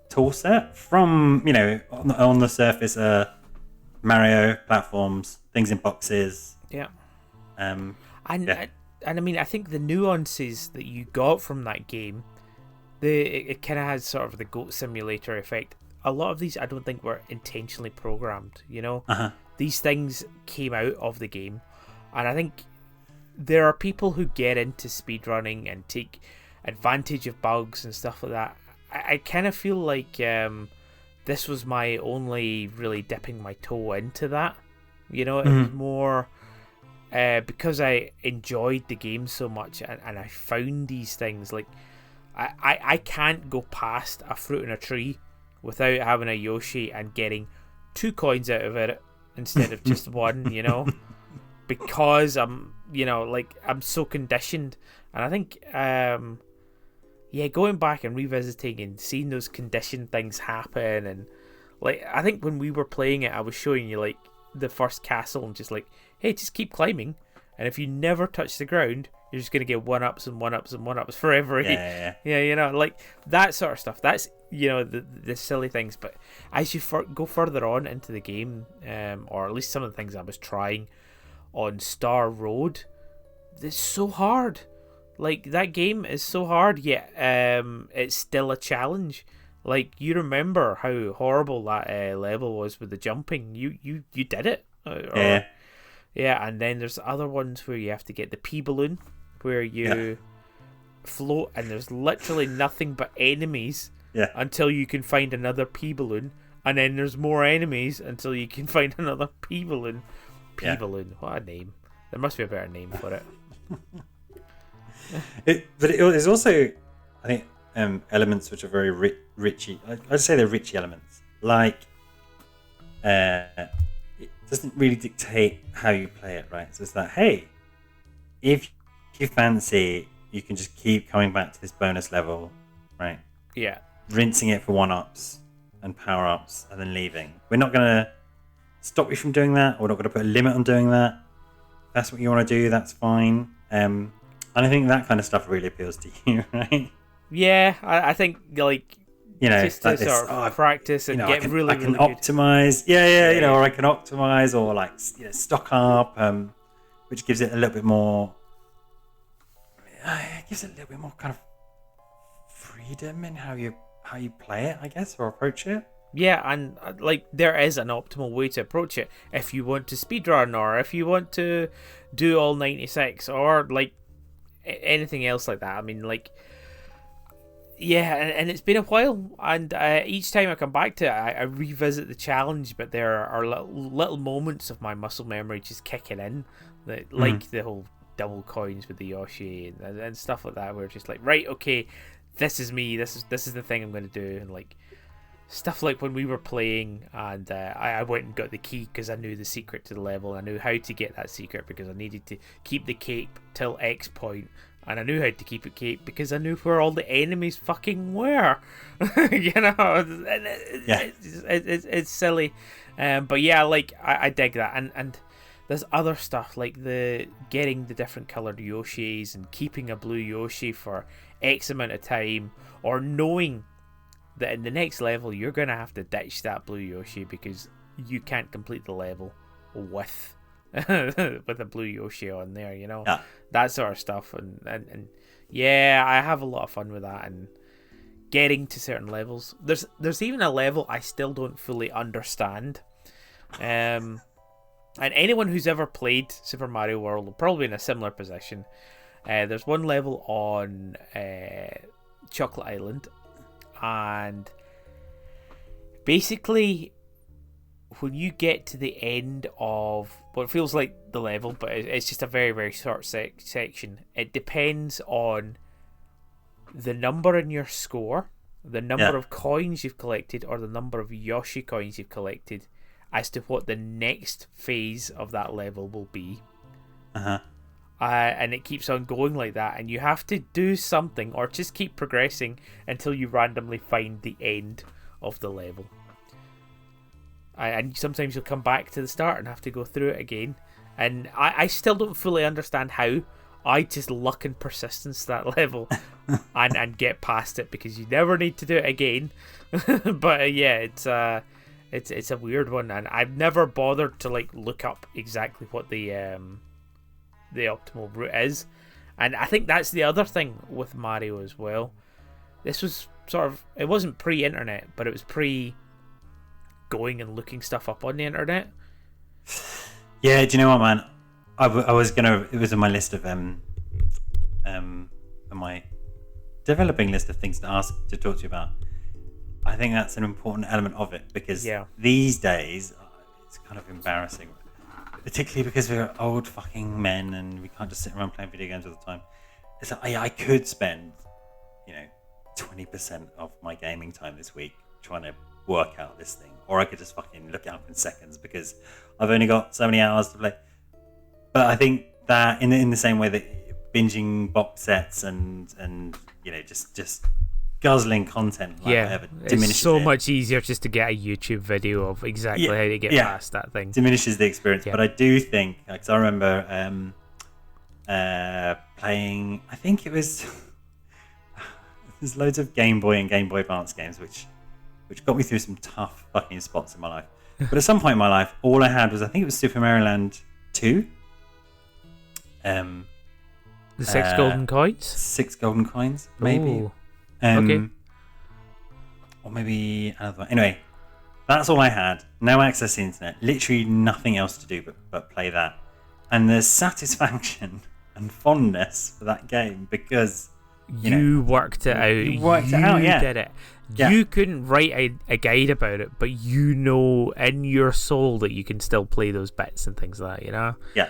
tool set from on the surface, Mario platforms, things in boxes. And I mean, I think the nuances that you got from that game, it kind of has sort of the goat simulator effect. A lot of these I don't think were intentionally programmed. These things came out of the game, and I think there are people who get into speedrunning and take advantage of bugs and stuff like that. I kind of feel like this was my only really dipping my toe into that. It was more because I enjoyed the game so much, and I found these things like I can't go past a fruit in a tree without having a Yoshi and getting 2 coins out of it instead of just one, because I'm so conditioned. And I think going back and revisiting and seeing those conditioned things happen, and I think when we were playing it, I was showing you the first castle and just hey, just keep climbing, and if you never touch the ground, you're just gonna get 1-ups and 1-ups and 1-ups forever. That sort of stuff. That's the silly things. But as you go further on into the game, or at least some of the things I was trying on Star Road, it's so hard. That game is so hard, yet it's still a challenge. Like, you remember how horrible that level was with the jumping. You did it. Yeah, and then there's other ones where you have to get the pea balloon, where you float, and there's literally nothing but enemies until you can find another pea balloon, and then there's more enemies until you can find another pea balloon. Balloon, what a name. There must be a better name for it. But it's also, I think, elements which are very richy. I'd say they're richy elements. Like, it doesn't really dictate how you play it, right? So it's like, hey, if you fancy, you can just keep coming back to this bonus level, right? Yeah. Rinsing it for 1-ups and power-ups and then leaving. We're not going to stop you from doing that, or we're not going to put a limit on doing that. If that's what you want to do, that's fine. And I think that kind of stuff really appeals to you, right? Yeah, I think, like, just like to sort of practice and get really I can really optimize. Good. Or I can optimize, or like stock up, which gives it a little bit more. It gives it a little bit more kind of freedom in how you play it, I guess, or approach it. Yeah, and like there is an optimal way to approach it. If you want to speedrun, or if you want to do all 96, or like anything else like that. I mean, like, yeah, and it's been a while, and each time I come back to it, I revisit the challenge, but there are little moments of my muscle memory just kicking in, like the whole double coins with the Yoshi and stuff like that, where it's just like, right, okay, this is me, this is the thing I'm going to do, and like stuff like when we were playing, and I went and got the key because I knew the secret to the level. I knew how to get that secret because I needed to keep the cape till X point, and I knew how to keep it cape because I knew where all the enemies fucking were. You know, it's silly, but yeah, like I dig that, and there's other stuff like the getting the different coloured Yoshis and keeping a blue Yoshi for X amount of time, or knowing that in the next level you're going to have to ditch that blue Yoshi because you can't complete the level with with a blue Yoshi on there, you know, that sort of stuff, and yeah, I have a lot of fun with that, and getting to certain levels. There's even a level I still don't fully understand, and anyone who's ever played Super Mario World will probably be in a similar position. There's one level on Chocolate Island, and basically when you get to the end of what feels like the level, but it's just a very, very short section, it depends on the number in your score, the number of coins you've collected, or the number of Yoshi coins you've collected, as to what the next phase of that level will be. And it keeps on going like that, and you have to do something or just keep progressing until you randomly find the end of the level. And sometimes you'll come back to the start and have to go through it again, and I still don't fully understand how. I just luck and persistence that level and get past it, because you never need to do it again. But yeah, it's a weird one, and I've never bothered to like look up exactly what the optimal route is. And I think that's the other thing with Mario as well. This was sort of, it wasn't pre-internet, but it was pre going and looking stuff up on the internet. Yeah, do you know what, man? I was gonna, it was on my list of my developing list of things to ask, to talk to you about. I think that's an important element of it, because these days it's kind of embarrassing, particularly because we're old fucking men and we can't just sit around playing video games all the time. It's like, I could spend, 20% of my gaming time this week trying to work out this thing, or I could just fucking look it up in seconds because I've only got so many hours to play. But I think that in the same way that binging box sets and just guzzling content, whatever, diminishes it's so much easier just to get a YouTube video of exactly how to get past that thing. Diminishes the experience. But I do think, because I remember playing, I think it was there's loads of Game Boy and Game Boy Advance games which got me through some tough fucking spots in my life. But at some point in my life, all I had was, I think it was Super Mario Land 2. The 6 golden coins? 6 golden coins, maybe. Okay. or maybe another one. Anyway, that's all I had. No access to the internet. Literally nothing else to do but play that. And there's satisfaction and fondness for that game because you worked it out. You worked it out, yeah. Did it. Yeah. You couldn't write a guide about it, but you know in your soul that you can still play those bits and things like that, you know? Yeah.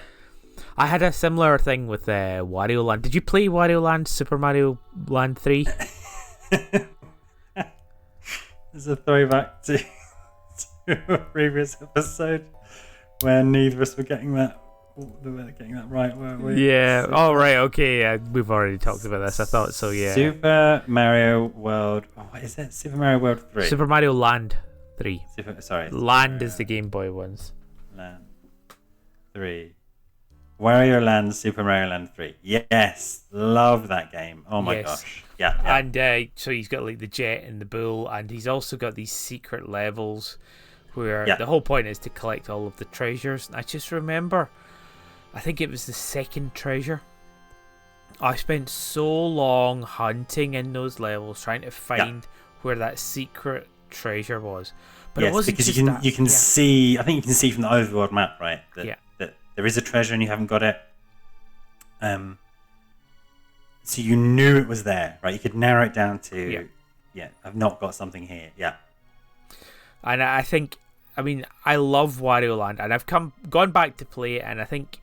I had a similar thing with Wario Land. Did you play Wario Land, Super Mario Land 3? There's a throwback to a previous episode where neither of us were getting that right, weren't we? Yeah. Oh, right. Okay. Yeah, we've already talked about this. I thought so. Yeah. Super Mario World. Oh, what is it? Super Mario World 3. Super Mario Land 3. Sorry. Land is the Game Boy ones. Land 3. Wario Land, Super Mario Land 3. Yes, love that game. Oh my gosh. Yeah. And so he's got like the jet and the bull, and he's also got these secret levels where the whole point is to collect all of the treasures. I just remember, I think it was the second treasure. I spent so long hunting in those levels trying to find where that secret treasure was. But it wasn't because just you can see. I think you can see from the overworld map, right? That there is a treasure and you haven't got it. So you knew it was there, right? You could narrow it down to, I've not got something here. Yeah. And I think, I love Wario Land, and I've gone back to play it, and I think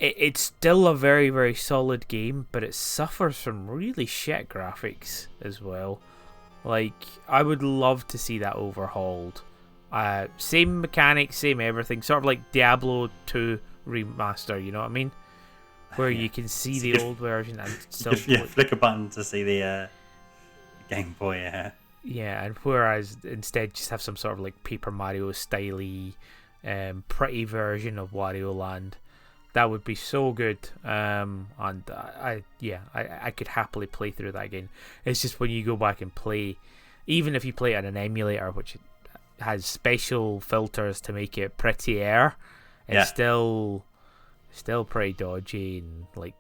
it's still a very, very solid game, but it suffers from really shit graphics as well. Like, I would love to see that overhauled. Same mechanics, same everything, sort of like Diablo 2 remaster, you know what I mean? Where you can see the old version and still flick a button to see the Game Boy. Yeah, and whereas instead just have some sort of like Paper Mario styly, pretty version of Wario Land. That would be so good. And I could happily play through that again. It's just when you go back and play, even if you play it on an emulator, which has special filters to make it prettier, it's still pretty dodgy, and like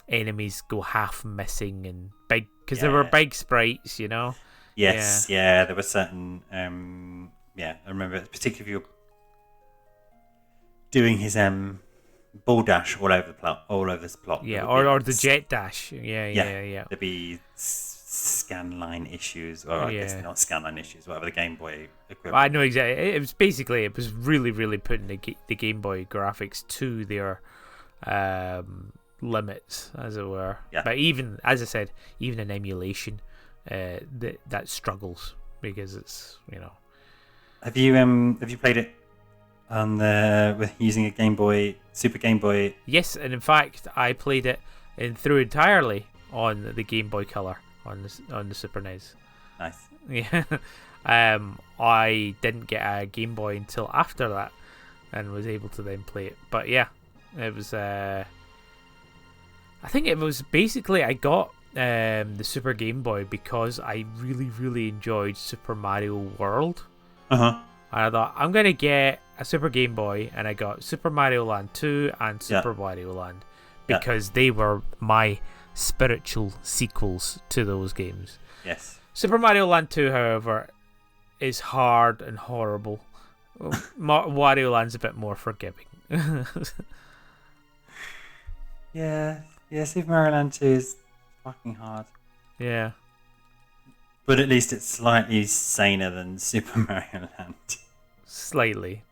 enemies go half missing and big because there were big sprites, you know. Yes, there were certain. I remember particularly if you're doing his ball dash all over this plot. Yeah, or the jet dash. Yeah. There'd be scan line issues, or I guess not scan line issues, whatever the Game Boy equivalent. I know exactly. It was really, really putting the Game Boy graphics to their limits, as it were. Yeah. But even, as I said, even in emulation, that struggles because it's, you know. Have you played it on with using a Game Boy, Super Game Boy? Yes, and in fact, I played it through entirely on the Game Boy Color on the Super NES. Nice. Yeah. I didn't get a Game Boy until after that, and was able to then play it. But yeah, it was. I think it was basically I got the Super Game Boy because I really, really enjoyed Super Mario World. And I thought I'm gonna get a Super Game Boy, and I got Super Mario Land 2 and Super Mario Land because they were my spiritual sequels to those games. Yes. Super Mario Land 2, however, is hard and horrible. Wario Land's a bit more forgiving. Yeah, Super Mario Land 2 is fucking hard. Yeah. But at least it's slightly saner than Super Mario Land. Slightly.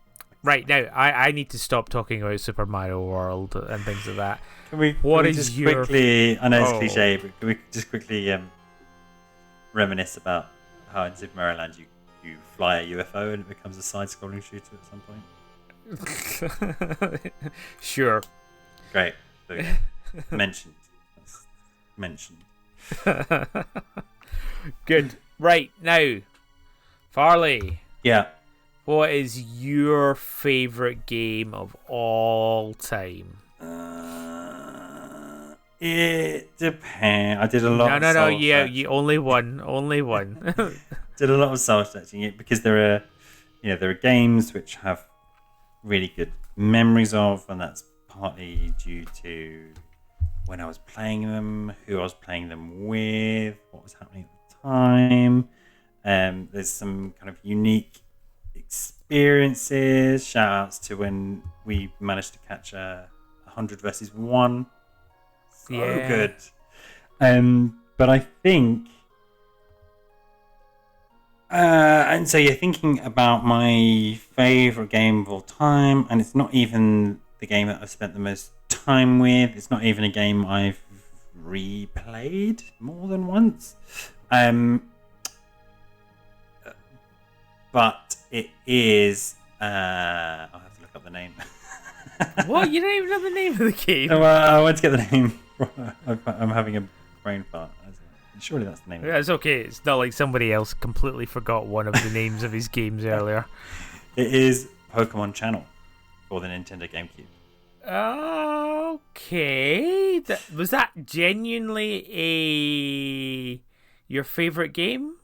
Right, now, I need to stop talking about Super Mario World and things like that. Can we just quickly, I know it's cliche, but can we just quickly reminisce about how in Super Mario Land you fly a UFO and it becomes a side-scrolling shooter at some point? Sure. Great. So, mentioned. Good. Right, now, Farley. Yeah. What is your favourite game of all time? It depends. I did a lot. No. Yeah, you only one. Did a lot of soul searching because there are games which have really good memories of, and that's partly due to when I was playing them, who I was playing them with, what was happening at the time. There's some kind of unique experiences. Shout outs to when we managed to catch 100 versus 1. So good. But I think, and so you're thinking about my favorite game of all time, and it's not even the game that I've spent the most time with. It's not even a game I've replayed more than once. But it is. I'll have to look up the name. What? You don't even know the name of the game? No, I went to get the name. I'm having a brain fart. Surely that's the name. Yeah, it's okay. It's not like somebody else completely forgot one of the names of his games earlier. It is Pokemon Channel for the Nintendo GameCube. Okay. Was that genuinely your favorite game?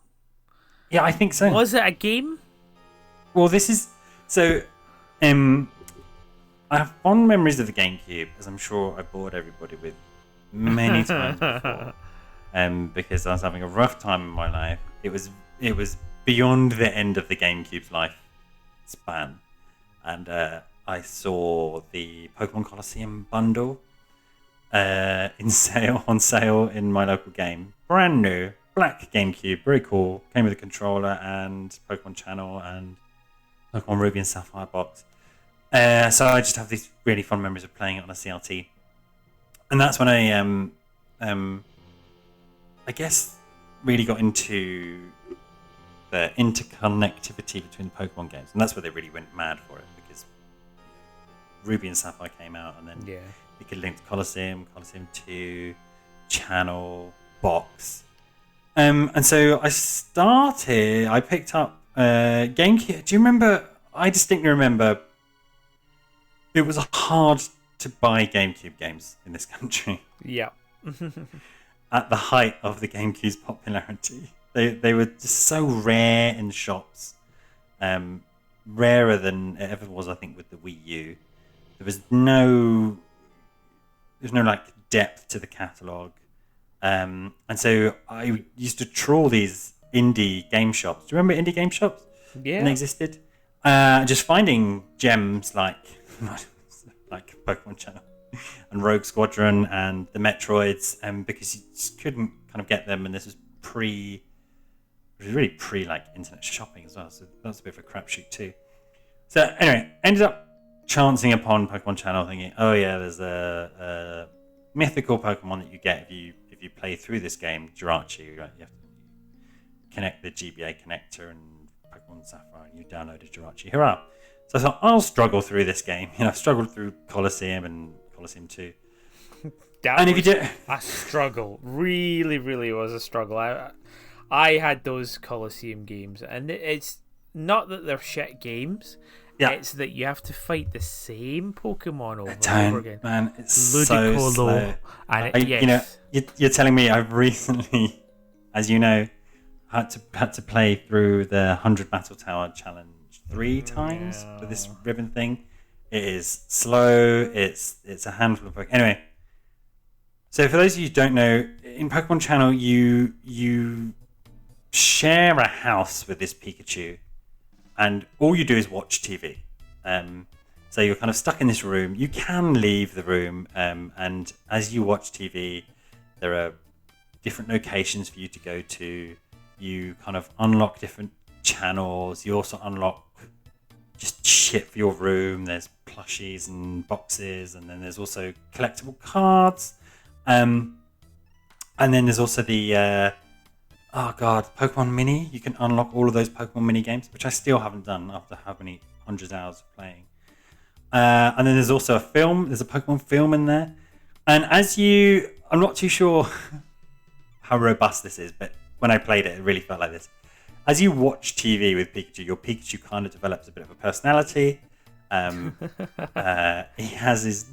Yeah, I think so. Was it a game? Well, this is so. I have fond memories of the GameCube, as I'm sure I bored everybody with many times before. Because I was having a rough time in my life. It was beyond the end of the GameCube's life span, and I saw the Pokemon Colosseum bundle on sale in my local game, brand new, black GameCube, very cool. Came with a controller and Pokemon Channel and Pokemon Ruby and Sapphire box. So I just have these really fond memories of playing it on a CRT, and that's when I guess really got into the interconnectivity between the Pokemon games, and that's where they really went mad for it, because Ruby and Sapphire came out, and then you could link to Colosseum 2, Channel, Box, and so I picked up GameCube. Do you remember? I distinctly remember it was hard to buy GameCube games in this country. Yeah. At the height of the GameCube's popularity, they were just so rare in shops, rarer than it ever was, I think, with the Wii U. There's no like depth to the catalog, and so I used to trawl these indie game shops. Do you remember indie game shops? Yeah, when they existed. Just finding gems like Pokemon Channel and Rogue Squadron and the Metroids, because you just couldn't kind of get them, and this was really pre like internet shopping as well, so that was a bit of a crapshoot too. So anyway, ended up chancing upon Pokemon Channel, thinking, oh yeah, there's a mythical Pokemon that you get if you play through this game, Jirachi. Right? You have to connect the GBA connector and Pokemon Sapphire, and you downloaded Jirachi. Hurrah! So I thought, I'll struggle through this game. I struggled through Colosseum and Colosseum 2. And if you did, a struggle. Really, really was a struggle. I had those Colosseum games, and it's not that they're shit games. Yeah. It's that you have to fight the same Pokemon over and over again. Man, it's so slow. And you're telling me I've recently, as you know, had to play through the 100 Battle Tower challenge 3 times for this ribbon thing. It is slow. It's a handful of Pokemon. Anyway, so for those of you who don't know, in Pokemon Channel, you share a house with this Pikachu, and all you do is watch TV. So you're kind of stuck in this room. You can leave the room, and as you watch TV, there are different locations for you to go to. You kind of unlock different channels. You also unlock just shit for your room. There's plushies and boxes, and then there's also collectible cards. And then there's also the Pokemon Mini. You can unlock all of those Pokemon Mini games, which I still haven't done after how many hundreds of hours of playing. And then there's also a film. There's a Pokemon film in there. And I'm not too sure how robust this is, but when I played it really felt like this. As you watch TV with Pikachu, your Pikachu kind of develops a bit of a personality. He has his...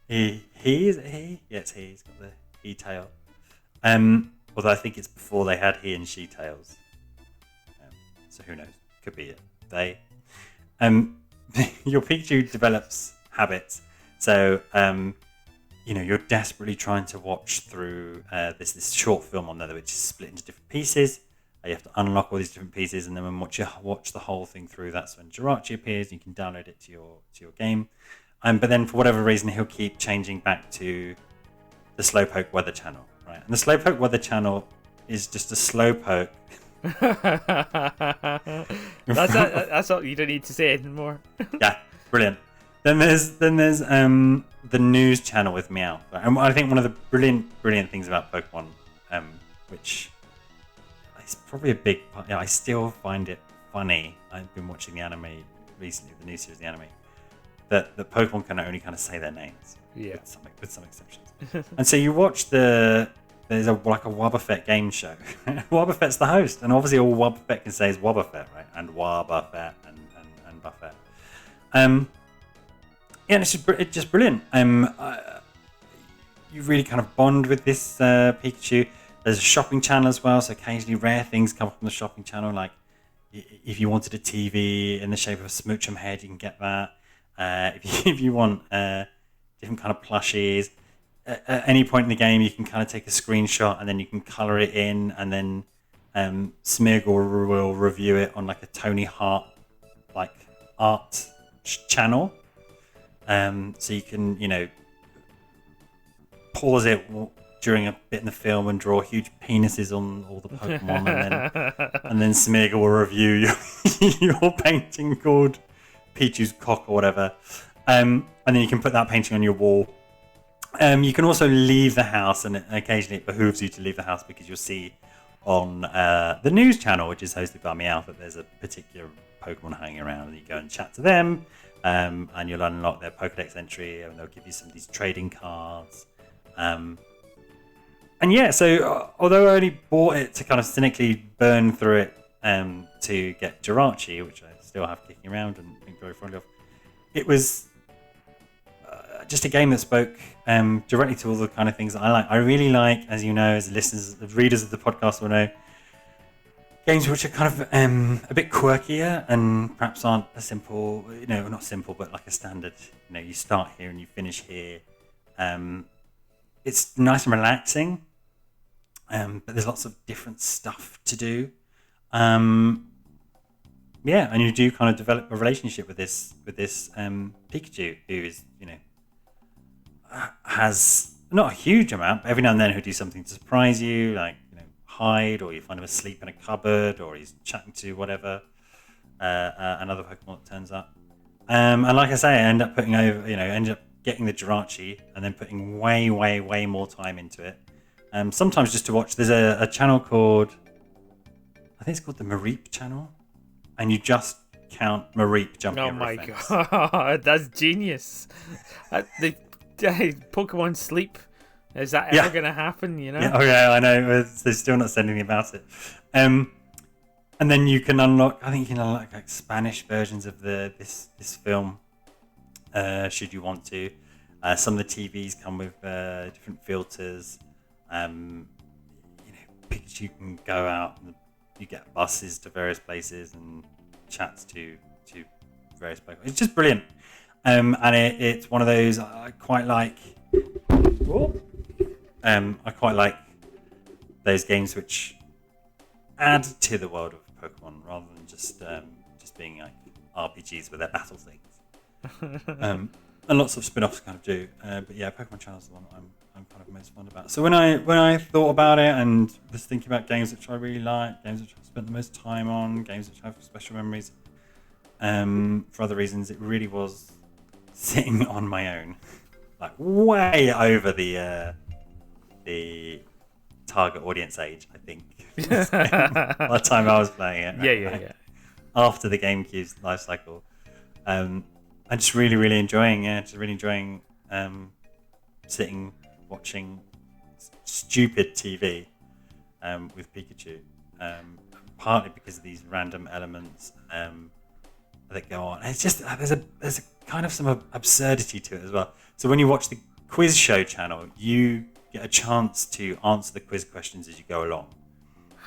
He? Is it he? Yeah, it's he. He's got the he tail. Although I think it's before they had he and she tails. So who knows? Could be it. They. Your Pikachu develops habits. So, you're desperately trying to watch through this short film on there, which is split into different pieces. You have to unlock all these different pieces, and then when you watch the whole thing through, that's when Jirachi appears. You can download it to your game. But then for whatever reason, he'll keep changing back to the Slowpoke Weather Channel, right? And the Slowpoke Weather Channel is just a Slowpoke. That's all. You don't need to say it anymore. Yeah, brilliant. Then there's the news channel with Meowth, and I think one of the brilliant things about Pokemon, which is probably a big part. I still find it funny. I've been watching the anime recently, the new series, the anime, that Pokemon can only kind of say their names, with some exceptions. And so you watch there's a Wobbuffet game show. Wobbuffet's the host, and obviously all Wobbuffet can say is Wobbuffet, right? And Wobbuffet and Buffet. Yeah, and it's just brilliant. You really kind of bond with this Pikachu. There's a shopping channel as well, so occasionally rare things come up on the shopping channel. Like if you wanted a TV in the shape of a Smoochum head, you can get that. If you want different kind of plushies, at any point in the game, you can kind of take a screenshot and then you can color it in, and then Smeargle will review it on like a Tony Hart like art channel. So you can, pause it during a bit in the film and draw huge penises on all the Pokemon, and then Smeargle will review your painting called Pichu's cock or whatever, and then you can put that painting on your wall. You can also leave the house, and occasionally it behooves you to leave the house because you'll see on the news channel, which is hosted by Meowth, that there's a particular Pokemon hanging around, and you go and chat to them. And you'll unlock their Pokedex entry, and they'll give you some of these trading cards. And yeah, so although I only bought it to kind of cynically burn through it to get Jirachi, which I still have kicking around and think very fondly of, it was just a game that spoke directly to all the kind of things that I like. I really like, as you know, as listeners, as readers of the podcast will know, games which are kind of a bit quirkier and perhaps aren't a simple, not simple, but like a standard, you start here and you finish here. It's nice and relaxing, but there's lots of different stuff to do. And you do kind of develop a relationship with this Pikachu, who is, has not a huge amount, but every now and then he'll do something to surprise you, like, hide, or you find him asleep in a cupboard, or he's chatting to whatever another Pokemon that turns up. And like I say, I end up getting the Jirachi and then putting way more time into it. Sometimes just to watch. There's a channel called, I think it's called the Mareep channel, and you just count Mareep jumping over a fence. Oh my god, that's genius! The Pokemon sleep. Is that ever going to happen, Yeah, I know. They're still not saying anything about it. And then you can unlock, I think you can unlock like Spanish versions of this film, should you want to. Some of the TVs come with different filters. Pikachu can go out, and you get buses to various places and chats to various Pokemon. It's just brilliant. And it's one of those I quite like. Whoa. I quite like those games which add to the world of Pokemon rather than just being like RPGs with their battle things. And lots of spin-offs kind of do. But yeah, Pokemon Channel is the one that I'm kind of most fond about. So when I thought about it and was thinking about games which I really like, games which I've spent the most time on, games which I have special memories, for other reasons, it really was sitting on my own, like way over the target audience age, I think. By the time I was playing it. Yeah. After the GameCube's life cycle. I'm just really enjoying sitting, watching stupid TV with Pikachu. Partly because of these random elements that go on. It's just, there's a kind of some absurdity to it as well. So when you watch the quiz show channel, you get a chance to answer the quiz questions as you go along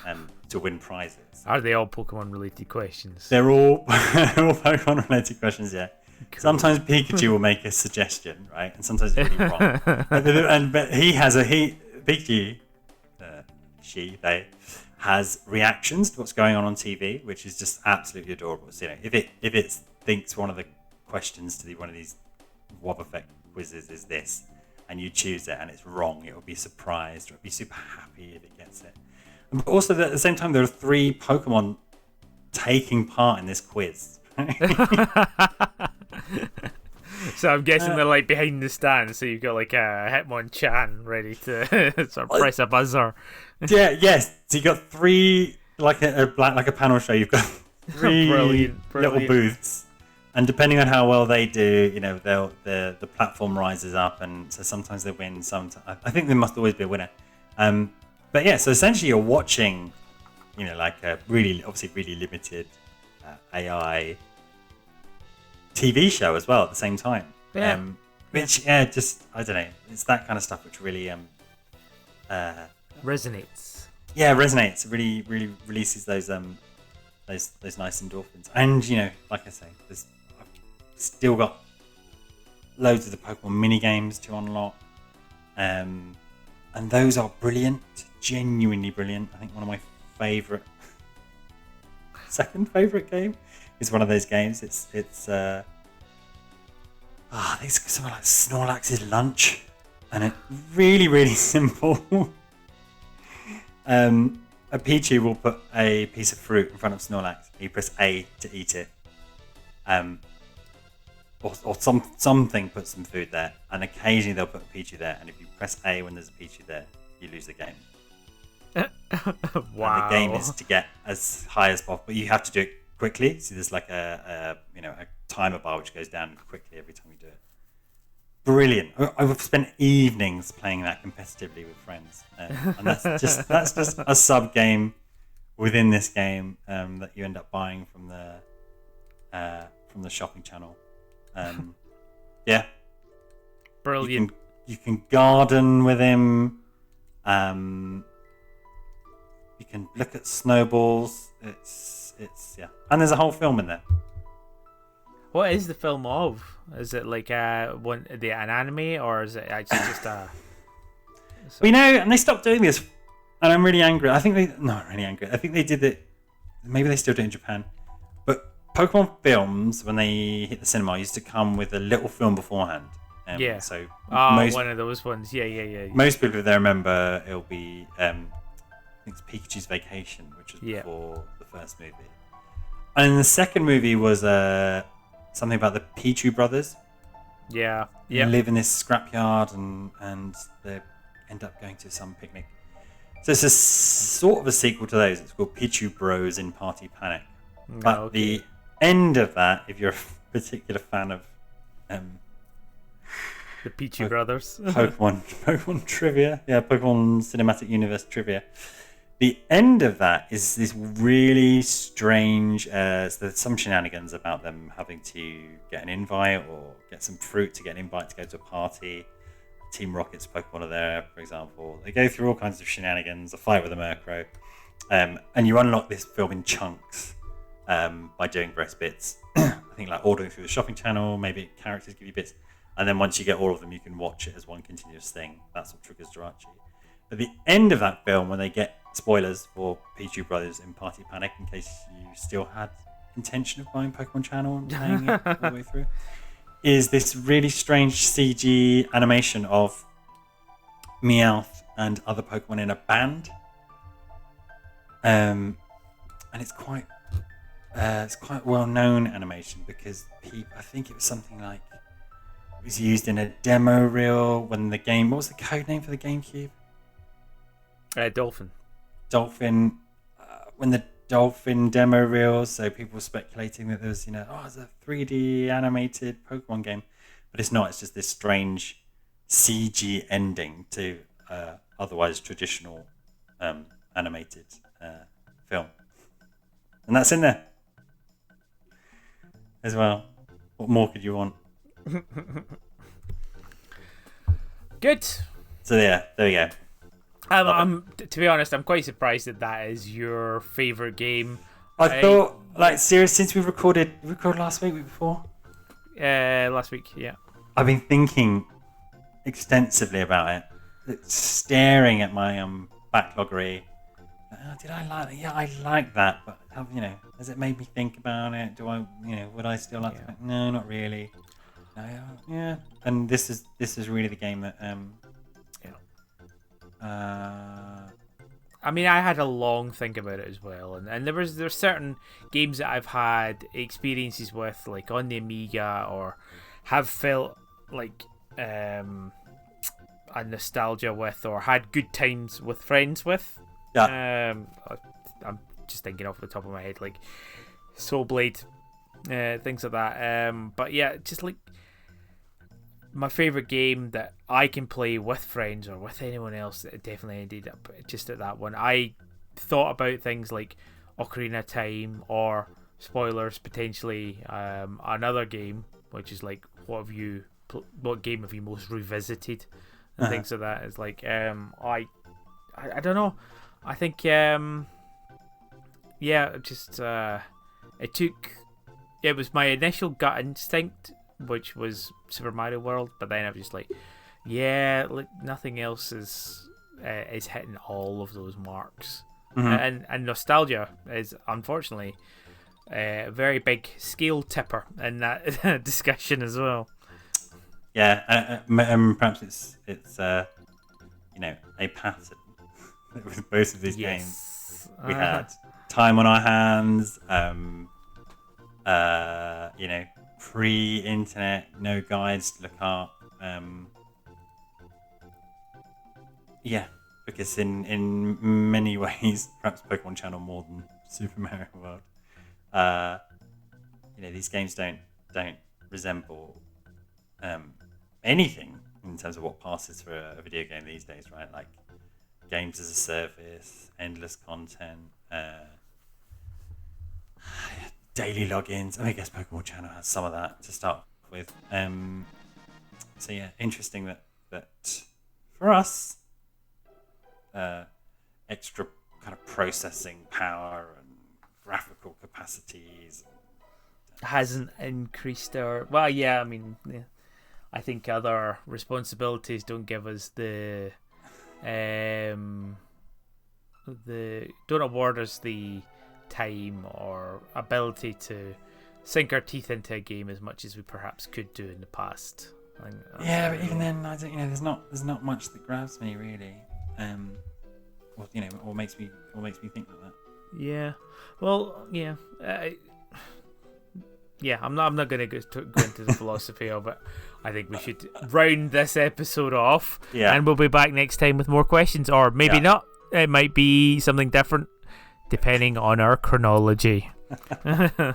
and to win prizes. Are they all Pokemon related questions? They're all Pokemon related questions, yeah. Cool. Sometimes Pikachu will make a suggestion, right? And sometimes it's really wrong. But he has Pikachu, they has reactions to what's going on TV, which is just absolutely adorable. So, if it thinks one of the questions to one of these Wobbuffet quizzes is this, and you choose it and it's wrong, it will be surprised or it'll be super happy if it gets it. But also at the same time, there are 3 Pokemon taking part in this quiz. So I'm guessing they're like behind the stand, so you've got like a Hitmonchan ready to sort of press a buzzer. Yes. So you got 3 like a panel show. You've got 3 brilliant. little booths, and depending on how well they do, the platform rises up, and so sometimes they win. Sometimes I think there must always be a winner. But yeah, so essentially you're watching, like a really limited AI TV show as well at the same time. Yeah. Which just I don't know. It's that kind of stuff which really resonates. Yeah, resonates. It really releases those nice endorphins. And like I say, I've still got loads of the Pokemon mini games to unlock. And those are brilliant, genuinely brilliant. I think one of my second favorite game is one of those games. It's I think it's something like Snorlax's Lunch, and it's really simple. A Pichu will put a piece of fruit in front of Snorlax. You press A to eat it, or something puts some food there, and occasionally they'll put a Pichu there. And if you press A when there's a Pichu there, you lose the game. Wow. And the game is to get as high as possible, but you have to do it quickly. So there's like a timer bar which goes down quickly every time you do it. Brilliant. I've spent evenings playing that competitively with friends, and that's just a sub game within this game that you end up buying from the shopping channel. Yeah, brilliant. You can garden with him. You can look at snowballs. It's and there's a whole film in there. What is the film of? Is it like an anime, or is it actually just a? We know, and they stopped doing this, and I'm really angry. I think they did it. Maybe they still do it in Japan, but Pokemon films, when they hit the cinema, used to come with a little film beforehand. Yeah. So one of those ones. Yeah. Most people, if they remember, it'll be I think it's Pikachu's Vacation, which was before the first movie, and the second movie was something about the Pichu brothers. Yeah. They live in this scrapyard and they end up going to some picnic. So it's a sort of a sequel to those. It's called Pichu Bros in Party Panic. But the end of that, if you're a particular fan of the Pichu brothers, Pokemon trivia, Pokemon Cinematic Universe trivia. The end of that is this really strange. There's some shenanigans about them having to get an invite or get some fruit to get an invite to go to a party. Team Rocket's Pokemon are there, for example. They go through all kinds of shenanigans, a fight with a Murkrow, and you unlock this film in chunks by doing various bits. I think like ordering through the shopping channel, maybe characters give you bits, and then once you get all of them, you can watch it as one continuous thing. That's what triggers Jirachi. At the end of that film, when they get spoilers for Pichu Brothers in Party Panic, in case you still had intention of buying Pokemon Channel and playing it all the way through, is this really strange CG animation of Meowth and other Pokemon in a band, and it's quite well-known animation because I think it was something like it was used in a demo reel when the game. What was the code name for the GameCube? Dolphin. When the Dolphin demo reel, so people were speculating that there was, it's a 3D animated Pokemon game, but it's not. It's just this strange CG ending to otherwise traditional animated film, and that's in there as well. What more could you want? Good. So there you go. To be honest, I'm quite surprised that is your favorite game. I thought, since we recorded last week before? Last week, yeah. I've been thinking extensively about it, staring at my backloggery, Did I like that? Yeah, I like that, but has it made me think about it? Do I, would I still like to? No, not really. No, yeah. And this is really the game that I mean, I had a long think about it as well, and there's certain games that I've had experiences with, like on the Amiga, or have felt like a nostalgia with, or had good times with friends with. Yeah. I'm just thinking off the top of my head, like Soul Blade, things like that. But yeah, just like my favorite game that I can play with friends or with anyone else, it definitely ended up just at that one. I thought about things like Ocarina of Time, or spoilers potentially, another game which is like what game have you most revisited and things like that. It's like I don't know. I think it was my initial gut instinct, which was Super Mario World, but then I was just like, nothing else is hitting all of those marks. And nostalgia is unfortunately a very big scale tipper in that discussion as well. Yeah, perhaps it's a pattern with both of these games. We had time on our hands, pre-internet, no guides to look up. Because in many ways, perhaps Pokemon Channel more than Super Mario World, these games don't resemble anything in terms of what passes for a video game these days, right? Like games as a service, endless content, daily logins. I guess Pokemon Channel has some of that to start with. So yeah, interesting that for us, extra kind of processing power and graphical capacities hasn't increased our. I think other responsibilities don't give us the don't award us the time or ability to sink our teeth into a game as much as we perhaps could do in the past. But even then, I don't. There's not much that grabs me really, or makes me think like that. Yeah. Well, yeah. I'm not going to go into the philosophy of it. I think we should round this episode off, and we'll be back next time with more questions, or maybe not. It might be something different, depending on our chronology. Okay.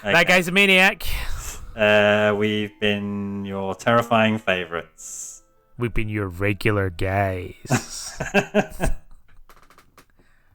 That guy's a maniac. We've been your terrifying favourites. We've been your regular guys.